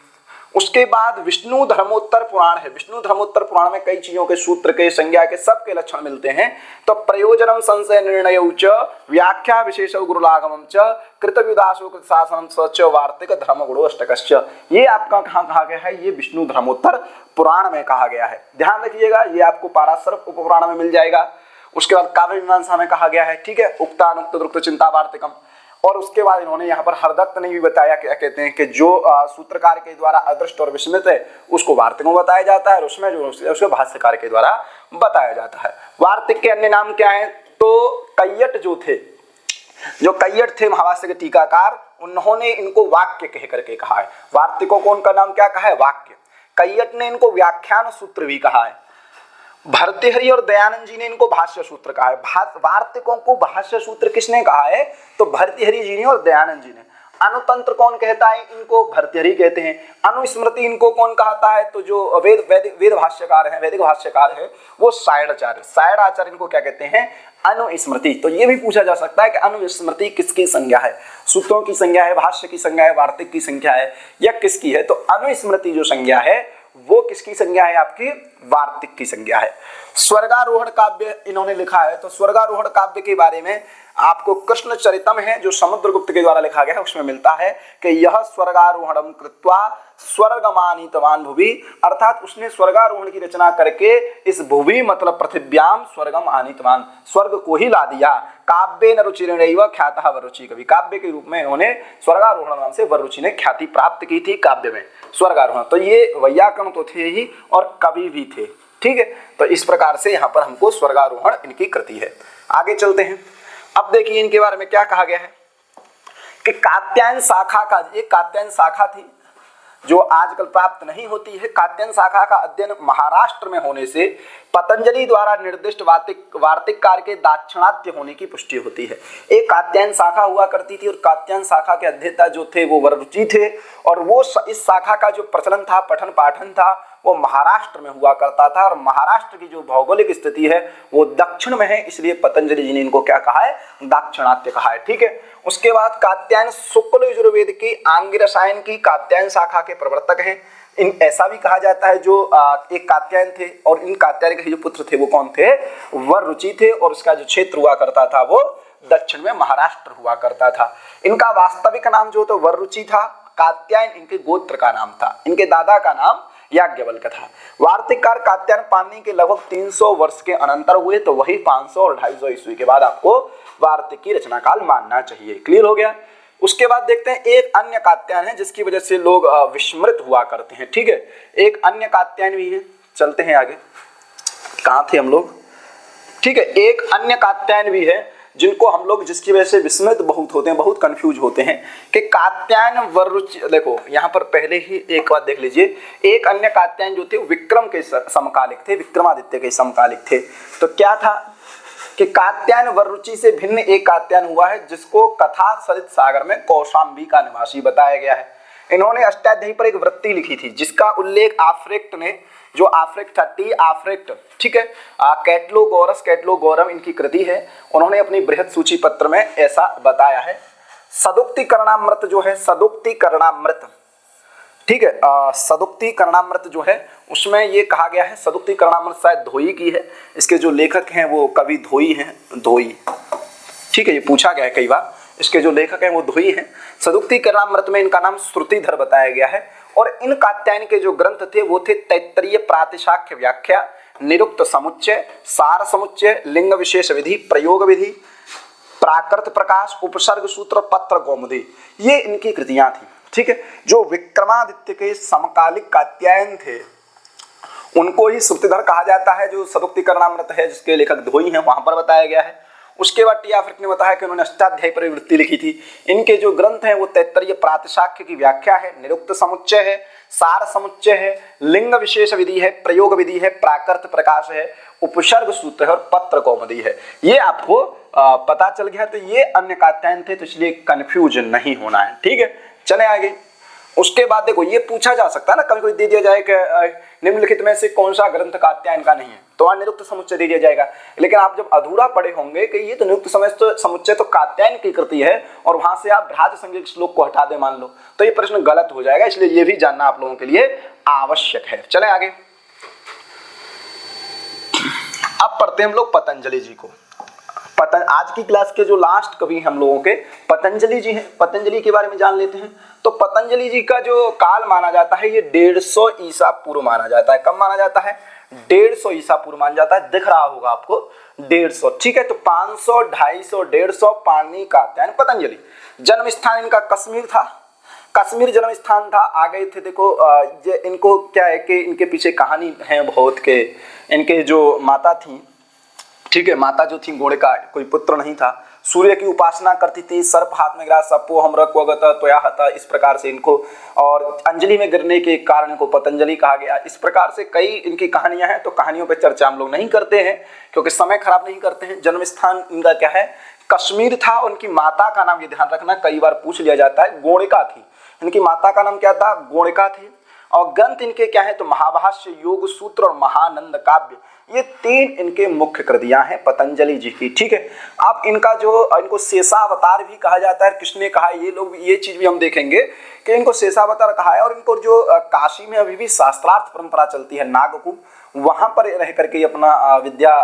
उसके बाद विष्णु धर्मोत्तर पुराण है। विष्णु धर्मोत्तर पुराण में कई चीजों के सूत्र के संज्ञा के सबके लक्षण मिलते हैं। तो प्रयोजनम संशय निर्णय च व्याख्या विशेष गुरुलागमम च कृतविदासो कृतशासनम सच वार्तिक धर्म गुणो अष्टकश्च। ये आपका कहाँ कहा गया है? ये विष्णु धर्मोत्तर पुराण में कहा गया है। ध्यान रखिएगा, ये आपको पाराशर उपपुराण में मिल जाएगा। उसके बाद काव्य मीमांसा में कहा गया है। ठीक है, उक्तानुक्त द्रुक्त चिंता वार्तिकम। और उसके बाद इन्होंने यहाँ पर हरदत्त ने भी बताया, क्या कहते हैं कि जो सूत्रकार के द्वारा अदृष्ट और विस्मृत है उसको वार्तिकों में बताया जाता है और उसमें जो उसको भाष्यकार के द्वारा बताया जाता है। वार्तिक के अन्य नाम क्या है? तो कैयट जो थे, जो कैयट थे महाभाष्य के टीकाकार, उन्होंने इनको वाक्य कह करके कहा है। वार्तिकों को उनका नाम क्या कहा है? वाक्य। कैयट ने इनको व्याख्यान सूत्र भी कहा है। भर्तृहरि और दयानंद जी ने इनको भाष्य सूत्र कहा है। वार्तिकों को भाष्य सूत्र किसने कहा है? तो भर्तृहरि जी ने और दयानंद जी ने। अनुतंत्र कौन कहता है? इनको भर्तृहरि कहते हैं। अनुस्मृति इनको कौन कहता है? तो जो वेद भाष्यकार है, वैदिक भाष्यकार है, वो सायणाचार्य। सायणाचार्य इनको क्या कहते हैं? अनुस्मृति। तो ये भी पूछा जा सकता है कि अनुस्मृति किसकी संज्ञा है? सूत्रों की संज्ञा है, भाष्य की संज्ञा है, वार्तिक की संज्ञा है, या किसकी है? तो अनुस्मृति जो संज्ञा है वो किसकी संज्ञा है? आपकी वार्तिक की संज्ञा है। स्वर्गारोहण काव्य इन्होंने लिखा है। तो स्वर्गारोहण काव्य के बारे में आपको कृष्ण चरितम है जो समुद्रगुप्त के द्वारा लिखा गया है, उसमें मिलता है कि यह स्वर्गारोहणम कृत्वा स्वर्गमानीतवान भुवि, अर्थात उसने स्वर्गारोहण की रचना करके इस भुवि मतलब पृथिव्याम स्वर्गम आनीतवान, स्वर्ग को ही ला दिया। काव्य न रुचिरेणैव ख्यातः वररुचि कवि, काव्य के रूप में इन्होंने स्वर्गारोहण नाम से वररुचि ने ख्याति प्राप्त की थी काव्य में स्वर्गारोहण। तो ये वैयाकरण तो थे ही और कवि भी थे, ठीक है। तो इस प्रकार से यहाँ पर हमको स्वर्गारोहण इनकी कृति है। आगे चलते हैं। अब देखिए इनके बारे में क्या कहा गया है कि कात्यायन शाखा का, ये कात्यायन शाखा थी जो आजकल प्राप्त नहीं होती है। कात्यायन शाखा का अध्ययन महाराष्ट्र में होने से पतंजलि द्वारा निर्दिष्ट वार्तिककार के दाक्षिणात्य होने की पुष्टि होती है। एक कात्यायन शाखा हुआ करती थी और कात्यायन शाखा के अध्येता जो थे वो वररुचि थे, और वो इस शाखा का जो प्रचलन था, पठन पाठन था, वो महाराष्ट्र में हुआ करता था। और महाराष्ट्र की जो भौगोलिक स्थिति है वो दक्षिण में है, इसलिए पतंजलि जी ने इनको क्या कहा है, दाक्षिणात्य कहा है, ठीक है। उसके बाद कात्यायन शुक्ल यजुर्वेद की आंगी रसायन की कात्यायन शाखा के प्रवर्तक हैं। इन ऐसा भी कहा जाता है जो एक कात्यायन थे, और इन कात्यायन के जो पुत्र थे वो कौन थे, वररुचि थे, और उसका जो क्षेत्र हुआ करता था वो दक्षिण में महाराष्ट्र हुआ करता था। इनका वास्तविक नाम जो तो वररुचि था, कात्यायन इनके गोत्र का नाम था, इनके दादा का नाम याज्ञवल्क्य था। वार्तिककार कात्यायन पाणिनि के लगभग 300 वर्ष के अनंतर हुए, तो वही 500 और 250 ईस्वी के बाद आपको वार्तिक की रचना काल मानना चाहिए। क्लियर हो गया। उसके बाद देखते हैं एक अन्य कात्यायन है जिसकी वजह से लोग विस्मृत हुआ करते हैं, ठीक है। एक अन्य कात्यायन भी है, चलते हैं आगे, कहाँ थे हम लोग, ठीक है। एक अन्य कात्यायन भी है जिनको हम लोग, जिसकी वजह से विस्मित बहुत होते हैं, बहुत कंफ्यूज होते हैं कि कात्यायन वररुचि। देखो यहाँ पर पहले ही एक बात देख लीजिए, एक अन्य कात्यायन जो थे विक्रम के समकालिक थे, विक्रमादित्य के समकालिक थे। तो क्या था कि कात्यायन वररुचि से भिन्न एक कात्यायन हुआ है जिसको कथा सरित सागर में कौशाम्बी का निवासी बताया गया है। इन्होंने अष्टाध्यायी पर एक वृत्ति लिखी थी जिसका उल्लेख आफ्रेक्ट ने, जो आफ्रेक्ट था, टी आफ्रेक्ट, ठीक है, कैटलोगोरम इनकी कृति है। उन्होंने अपनी बृहद सूची पत्र में ऐसा बताया है। सदुक्तिकरणामृत जो है, सदुक्तिकरणामृत, ठीक है, सदुक्तिकरणामृत जो है उसमें ये कहा गया है, सदुक्तिकरणामृत शायद धोई की है, इसके जो लेखक हैं वो कवि धोई हैं, धोई, ठीक है, ये पूछा गया है कई बार, इसके जो लेखक हैं वो धोई हैं। सदुक्तिकरणामृत में इनका नाम श्रुतिधर बताया गया है। और इन कात्यायन के जो ग्रंथ थे वो थे तैत्तरीय प्रातिशाख्य व्याख्या, निरुक्त समुच्चय, सार समुच्चय, लिंग विशेष विधि, प्रयोग विधि, प्राकृत प्रकाश, उपसर्ग सूत्र, पत्र कौमुदी, ये इनकी कृतियां थी, ठीक है। जो विक्रमादित्य के समकालिक कात्यायन थे उनको ही श्रुतिधर कहा जाता है, जो सदुक्तिकरणामृत है जिसके लेखक धोई हैं वहां पर बताया गया है। उसके बाद टी आफ्रेक्ट ने बताया कि उन्होंने अष्टाध्यायी पर वृत्ति लिखी थी। इनके जो ग्रंथ हैं वो तैत्तरीय प्रातिशाख्य की व्याख्या है, निरुक्त समुच्चय है, सार समुच्चय है, लिंग विशेष विधि है, प्रयोग विधि है, प्राकृत प्रकाश है, उपसर्ग सूत्र है और पत्र कौमुदी है। ये आपको पता चल गया। तो ये अन्य कात्यायन थे, तो इसलिए कंफ्यूज नहीं होना है, ठीक है। चले आगे। उसके बाद देखो ये पूछा जा सकता है ना, कभी कोई दे दिया जाए कि निम्नलिखित में से कौन सा ग्रंथ कात्यायन का नहीं है, तो वहां निरुक्त समुच्चय दे दिया जाएगा। लेकिन आप जब अधूरा पढ़े होंगे कि ये तो निरुक्त समुच्चय तो कात्यायन की कृति है और वहां से आप भ्राज संज्ञक श्लोक को हटा दे मान लो, तो ये प्रश्न गलत हो जाएगा, इसलिए ये भी जानना आप लोगों के लिए आवश्यक है। चले आगे। अब पढ़ते हैं हम लोग पतंजलि जी को। आज की क्लास के जो लास्ट कवि हम लोगों के पतंजलि जी हैं, पतंजलि के बारे में जान लेते हैं। तो पतंजलि जी का जो काल माना जाता है ये 150 ईसा पूर्व माना जाता है। कब माना जाता है? 150 ईसा पूर्व माना जाता है। दिख रहा होगा आपको 150, ठीक है। तो 500, 250, 150 पाणिनि कात्यायन पतंजलि। जन्म स्थान इनका कश्मीर था, कश्मीर जन्म स्थान था। आ गए थे, देखो इनको क्या है कि इनके पीछे कहानी है बहुत के, इनके जो माता थी, ठीक है, माता जो थी गोड़िका, कोई पुत्र नहीं था, सूर्य की उपासना करती थी, सर्प हाथ में गिरा, सपो हम रक्वगत त्वया हता, इस प्रकार से इनको, और अंजलि में गिरने के कारण इनको पतंजलि कहा गया। इस प्रकार से कई इनकी कहानियां हैं, तो कहानियों पर चर्चा हम लोग नहीं करते हैं क्योंकि समय खराब नहीं करते हैं। जन्म स्थान इनका क्या है? कश्मीर था। उनकी माता का नाम, ये ध्यान रखना, कई बार पूछ लिया जाता है, गोड़िका थी। इनकी माता का नाम क्या था? गोड़िका थी। और ग्रंथ इनके क्या है तो महाभाष्य, योग सूत्र और महानंद काव्य, ये 3 इनके मुख्य कृतियां हैं पतंजलि जी की। ठीक है, अब इनका जो इनको शेषावतार भी कहा जाता है, किसने कहा ये लोग, ये चीज भी हम देखेंगे कि इनको शेषावतार कहा है। और इनको जो काशी में अभी भी शास्त्रार्थ परंपरा चलती है नागकूप, वहां पर रह करके अपना विद्या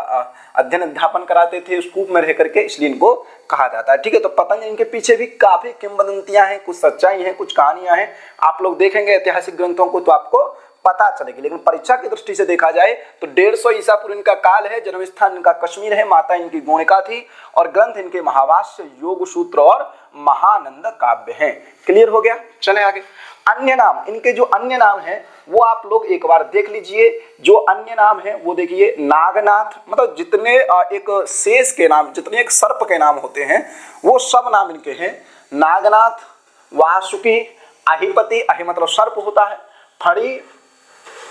अध्ययन अध्यापन कराते थे, उस कूप में रह करके, इसलिए इनको कहा जाता है। ठीक है, तो पतंजलि इनके पीछे भी काफी किंवदंतियां हैं, कुछ सच्चाई हैं, कुछ कहानियां हैं। आप लोग देखेंगे ऐतिहासिक ग्रंथों को तो आपको पता चलेगी, लेकिन परीक्षा की दृष्टि से देखा जाए तो 150 ईसा पूर्व इनका काल है, जन्म स्थान इनका कश्मीर है, माता इनकी गोणिका थी और ग्रंथ इनके महाभाष्य, योग सूत्र और महानंद काव्य हैं। क्लियर हो गया, चले आगे। अन्य नाम, इनके जो अन्य नाम है वो आप लोग एक बार देख लीजिए। जो अन्य नाम है वो देखिए नागनाथ, मतलब जितने एक शेष के नाम, जितने एक सर्प के नाम होते हैं वो सब नाम इनके हैं। नागनाथ, वासुकी, अहिपति, अहि मतलब सर्प होता है, फणी,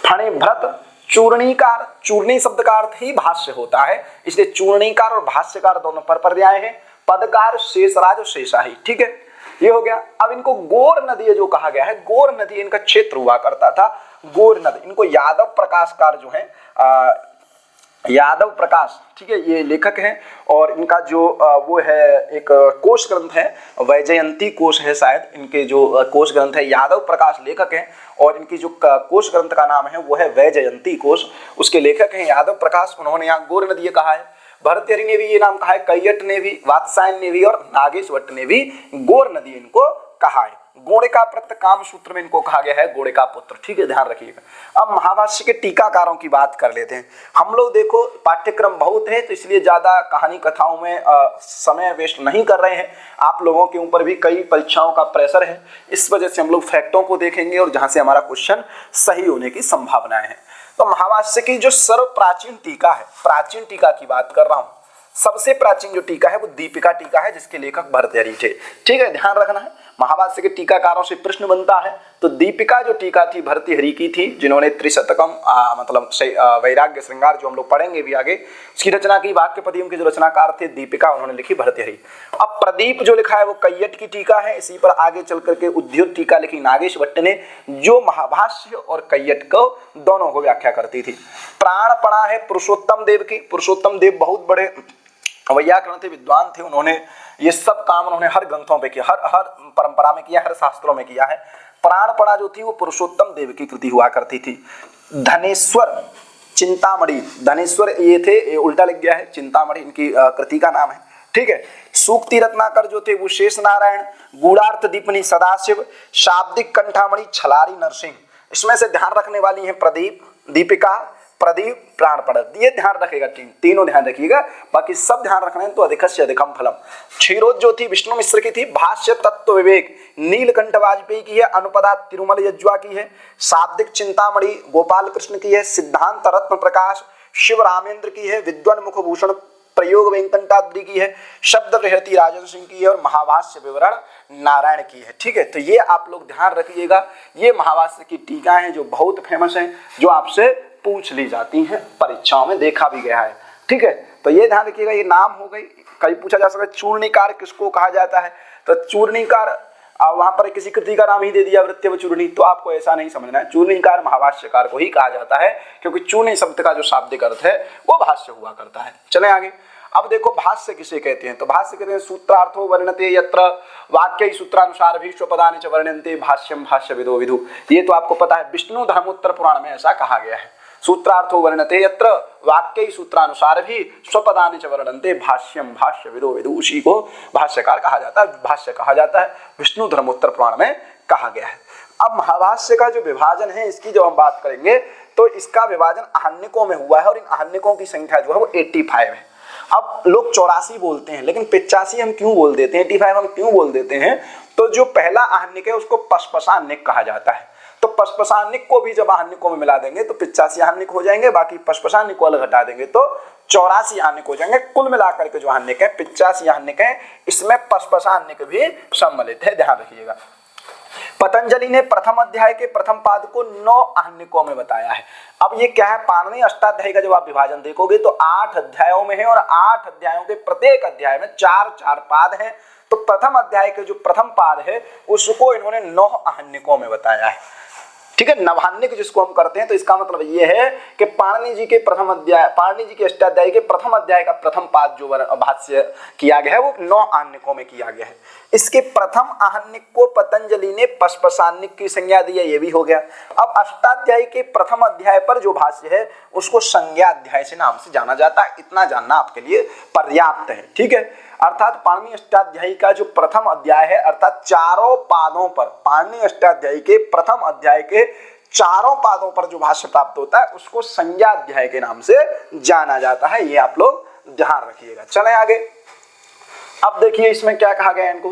फणिभ्रत, चूर्णीकार, चूर्णी शब्द का अर्थ ही भाष्य होता है, इसलिए चूर्णीकार और भाष्यकार दोनों पर पर्याय हैं। पदकार, शेषराज और शेषाही। ठीक है, ये हो गया। अब इनको गोर नदी जो कहा गया है, गोर नदी इनका क्षेत्र हुआ करता था, गोर नदी। इनको यादव प्रकाशकार जो है यादव प्रकाश, ठीक है, ये लेखक हैं और इनका जो वो है एक कोश ग्रंथ है, वैजयंती कोश है शायद, इनके जो कोश ग्रंथ है, यादव प्रकाश लेखक हैं और इनकी जो कोश ग्रंथ का नाम है वो है वैजयंती कोश, उसके लेखक हैं यादव प्रकाश। उन्होंने यहाँ गोर नदी कहा है, भर्तृहरि ने भी ये नाम कहा है, कैयट ने भी, वात्सायन ने भी और नागेश भट्ट ने भी गोर नदी इनको कहा है। गोणिका प्रत्य काम सूत्र में इनको कहा गया है गोणिका पुत्र। ठीक है, ध्यान रखिएगा। अब महाभाष्य के टीकाकारों की बात कर लेते हैं हम लोग। देखो पाठ्यक्रम बहुत है तो इसलिए ज्यादा कहानी कथाओं में समय वेस्ट नहीं कर रहे हैं। आप लोगों के ऊपर भी कई परीक्षाओं का प्रेशर है, इस वजह से हम लोग फैक्टों को देखेंगे और जहां से हमारा क्वेश्चन सही होने की संभावनाएं हैं। तो महाभाष्य की जो सर्व प्राचीन टीका है, प्राचीन टीका की बात कर रहा हूं, सबसे प्राचीन जो टीका है वो दीपिका टीका है, जिसके लेखक भर्तृहरि थे। ठीक है, ध्यान रखना है। महाभाष्य के टीकाकारों से प्रश्न बनता है तो दीपिका जो टीका थी भर्तृहरि की थी, जिन्होंने त्रिशतकम मतलब वैराग्य श्रृंगार जो हम लोग पढ़ेंगे भी आगे, उसकी रचना की। वाक्यपदियों के जो रचनाकार थे दीपिका, उन्होंने लिखी भर्तृहरि। अब प्रदीप जो लिखा है वो कैयट की टीका है, इसी पर आगे चल करके उद्योग टीका लिखी नागेश भट्ट ने, जो महाभाष्य और कैयट को दोनों को व्याख्या करती थी। प्राण पड़ा है पुरुषोत्तम देव की। पुरुषोत्तम देव बहुत बड़े वैयाकरण थे, विद्वान थे, उन्होंने ये सब काम उन्होंने हर ग्रंथों पे किया, हर परंपरा में किया, हर शास्त्रों में किया है। प्राण पड़ा जो थी वो पुरुषोत्तम देव की कृति हुआ करती थी। धनेश्वर, चिंतामणि, धनेश्वर ये थे, ये उल्टा लग गया है, चिंतामणि इनकी कृति का नाम है। ठीक है, सूक्ति रत्नाकर जो थे वो शेष नारायण, गूढ़ार्थ दीपनी सदाशिव, शाब्दिक कंठामणि छलारी नरसिंह। इसमें से ध्यान रखने वाली है प्रदीप, दीपिका, प्रदीप, प्राण पड़त, ये ध्यान रखेगा, तीनों ध्यान रखिएगा, बाकी सब ध्यान रखना है तो अधिकस्य अधिकम फलम। क्षीरोद जो थी विष्णु मिश्र की थी। भाष्य तत्व विवेक नीलकंठ वाजपेयी की है, अनुपदा तिरुमल यज्वा की है, शाब्दिक चिंतामणि गोपाल कृष्ण की है, सिद्धांत रत्न प्रकाश शिव रामेंद्र की है, विद्वान मुखभूषण प्रयोग वेंकटाद्रि की है, शब्द बृहति राजन सिंह की है और महाभाष्य विवरण नारायण की है। ठीक है, तो ये आप लोग ध्यान रखिएगा, ये महाभाष्य की टीका हैं जो बहुत फेमस हैं, जो आपसे पूछ ली जाती हैं, परीक्षाओं में देखा भी गया है। ठीक है, तो ये ध्यान रखिएगा, ये नाम हो गई। कई पूछा जा सकता है चूर्णिकार किसको कहा जाता है, तो चूर्णिकार वहां पर किसी कृति का नाम ही दे दिया वृत्य व चूर्णी, तो आपको ऐसा नहीं समझना है, चूर्णिकार महाभाष्यकार को ही कहा जाता है, क्योंकि चूर्णी शब्द का जो शाब्दिक अर्थ है वो भाष्य हुआ करता है। चलें आगे। अब देखो भाष्य किसे कहते हैं, तो भाष्य कहते हैं सूत्रार्थो वर्णते यत्र वाक्य सूत्रानुसार भी स्वपदानि च वर्ण्यन्ते भाष्यम भाष्य विदो विदु। ये तो आपको पता है, विष्णु धर्मोत्तर पुराण में ऐसा कहा गया है, सूत्रार्थो वर्णते यत्र वाक्य सूत्रानुसार भी स्वपदानि च वर्णन्ते भाष्यम भाष्य विदो विदु। उसी को भाष्यकार कहा जाता है, भाष्य कहा जाता है, विष्णु धर्मोत्तर पुराण में कहा गया है। अब महाभाष्य का जो विभाजन है, इसकी जब हम बात करेंगे तो इसका विभाजन आहन्यकों में हुआ है और इन आहन्यकों की संख्या जो है वो 85 है। अब लोग 84 बोलते हैं, लेकिन 85 हम क्यों बोल देते हैं, 85 हम क्यों बोल देते हैं, तो जो पहला आहन्यक है उसको पशपशान्यक कहा जाता है। तो पशपशान्यक को भी जब आहन्यकों में मिला देंगे तो 85 आहन्यक हो जाएंगे, बाकी पशपशान्यक को अलग हटा देंगे तो 84 आहन्यक हो जाएंगे। कुल मिलाकर के जो आहन्यक है 85 आहन्यक है, इसमें पशपशान्यक भी सम्मिलित है, ध्यान रखिएगा। पतंजलि ने प्रथम अध्याय के प्रथम पाद को 9 आहन्यकों में बताया है। अब ये क्या है, पाणिनि अष्टाध्यायी का जब आप विभाजन देखोगे तो 8 अध्यायों में है और 8 अध्यायों के प्रत्येक अध्याय में 4-4 पाद हैं। तो प्रथम अध्याय के जो प्रथम पाद है उसको इन्होंने 9 आहन्यकों में बताया है। ठीक है, नवान्निक जिसको हम करते हैं, तो इसका मतलब ये है कि पाणिनि जी के प्रथम अध्याय, पाणिनि जी के अष्टाध्यायी के प्रथम अध्याय का प्रथम पाद जो भाष्य किया गया है वो 9 आहनिकों में किया गया है। इसके प्रथम आहनिक को पतंजलि ने पशपशान्निक की संज्ञा दी है, ये भी हो गया। अब अष्टाध्यायी के प्रथम अध्याय पर जो भाष्य है उसको संज्ञा अध्याय से नाम से जाना जाता है। इतना जानना आपके लिए पर्याप्त है, ठीक है। अर्थात पाणिनि अष्टाध्यायी का जो प्रथम अध्याय है, अर्थात चारों पादों पर, पाणिनि अष्टाध्यायी के प्रथम अध्याय के चारों पादों पर जो भाष्य प्राप्त होता है उसको संज्ञा अध्याय के नाम से जाना जाता है। ये आप लोग ध्यान रखिएगा। चलें आगे। अब देखिए इसमें क्या कहा गया है इनको,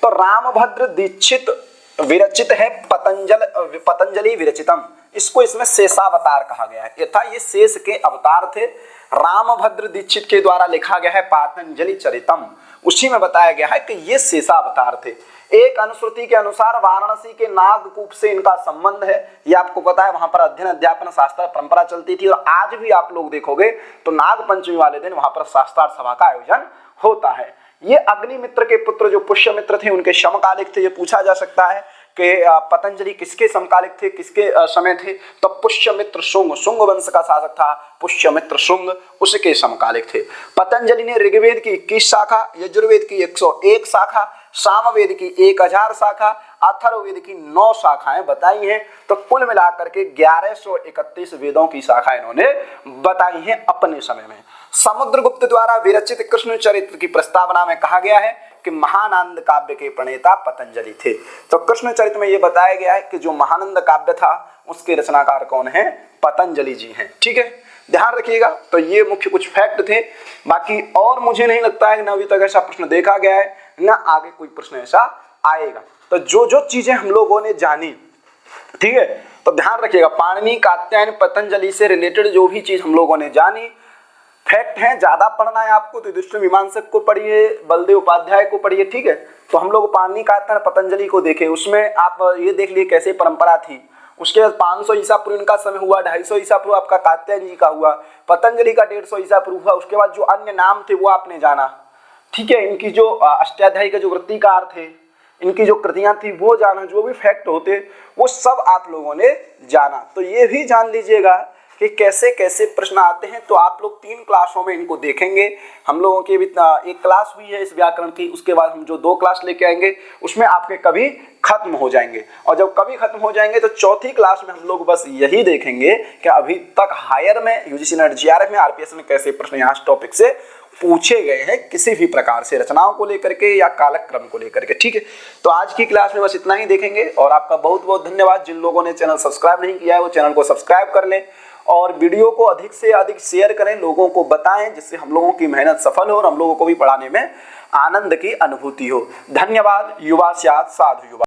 तो रामभद्र दीक्षित विरचित है पतंजलि विरचितम, इसको इसमें शेषावतार कहा गया है, यथा ये शेष के अवतार थे। रामभद्र दीक्षित के द्वारा लिखा गया है पतंजलि चरितम, उसी में बताया गया है कि ये शेषावतार थे। एक अनुश्रुति के अनुसार वाराणसी के नागकूप से इनका संबंध है, ये आपको पता है, वहां पर अध्ययन अध्यापन शास्त्र परंपरा चलती थी और आज भी आप लोग देखोगे तो नाग पंचमी वाले दिन वहां पर शास्त्रार्थ सभा का आयोजन होता है। ये अग्निमित्र के पुत्र जो पुष्यमित्र थे उनके समकालिक थे, ये पूछा जा सकता है कि पतंजलि किसके समकालिक थे, किसके समय थे, तो पुष्यमित्र शुंग वंश का शासक था पुष्यमित्र शुंग, उसके समकालिक थे। पतंजलि ने ऋग्वेद की 21 शाखा, यजुर्वेद की 101 शाखा, सामवेद की 1000 शाखा, अथर्ववेद की 9 शाखाएं बताई हैं, तो कुल मिलाकर के 1131 वेदों की शाखा इन्होंने बताई हैं अपने समय में। समुद्रगुप्त द्वारा विरचित कृष्ण चरित्र की प्रस्तावना में कहा गया है कि महानंद काव्य के प्रणेता पतंजलि थे। तो कृष्ण चरित्र में यह बताया गया है कि जो महानंद काव्य था उसके रचनाकार कौन है, पतंजलि जी हैं, ठीक है, ध्यान रखिएगा। तो ये मुख्य कुछ फैक्ट थे, बाकी और मुझे नहीं लगता है कि अभी तक ऐसा प्रश्न देखा गया है, ना आगे कोई प्रश्न ऐसा आएगा। तो जो जो चीजें हम लोगों ने जानी, ठीक है, तो ध्यान रखिएगा, पाणिनि कात्यायन पतंजलि से रिलेटेड जो भी चीज हम लोगों ने जानी, फैक्ट है, ज्यादा पढ़ना है आपको तो युधिष्ठिर मीमांसक को पढ़िए, बलदेव उपाध्याय को पढ़िए, ठीक है। तो हम लोग पाणिनि कात्यायन पतंजलि को देखें, उसमें आप ये देख लिए कैसे परंपरा थी। उसके बाद 500 ईसा पूर्व इनका समय हुआ, 250 ईसा पूर्व आपका कात्यायन जी का हुआ, पतंजलि का 150 ईसा पूर्व हुआ। उसके बाद जो अन्य नाम थे वो आपने जाना, ठीक है। इनकी जो अष्टाध्यायी के जो वृत्तिकार थे, इनकी जो कृतियां थी वो जाना, जो भी फैक्ट होते वो सब आप लोगों ने जाना। तो ये भी जान लीजिएगा कि कैसे कैसे प्रश्न आते हैं। तो आप लोग 3 क्लासों में इनको देखेंगे। हम लोगों की भी एक क्लास हुई है इस व्याकरण की, उसके बाद हम जो 2 क्लास लेके आएंगे उसमें आपके कभी खत्म हो जाएंगे, और जब कभी खत्म हो जाएंगे तो चौथी क्लास में हम लोग बस यही देखेंगे कि अभी तक हायर में यूजीसी नेट जीआरएफ में आरपीएस में कैसे प्रश्न यहाँ टॉपिक से पूछे गए हैं, किसी भी प्रकार से रचनाओं को लेकर के या कालक्रम को लेकर के, ठीक है। तो आज की क्लास में बस इतना ही देखेंगे, और आपका बहुत बहुत धन्यवाद। जिन लोगों ने चैनल सब्सक्राइब नहीं किया है वो चैनल को सब्सक्राइब कर लें, और वीडियो को अधिक से अधिक शेयर करें, लोगों को बताएं, जिससे हम लोगों की मेहनत सफल हो और हम लोगों को भी पढ़ाने में आनंद की अनुभूति हो। धन्यवाद। युवा स्यात् साधु युवा।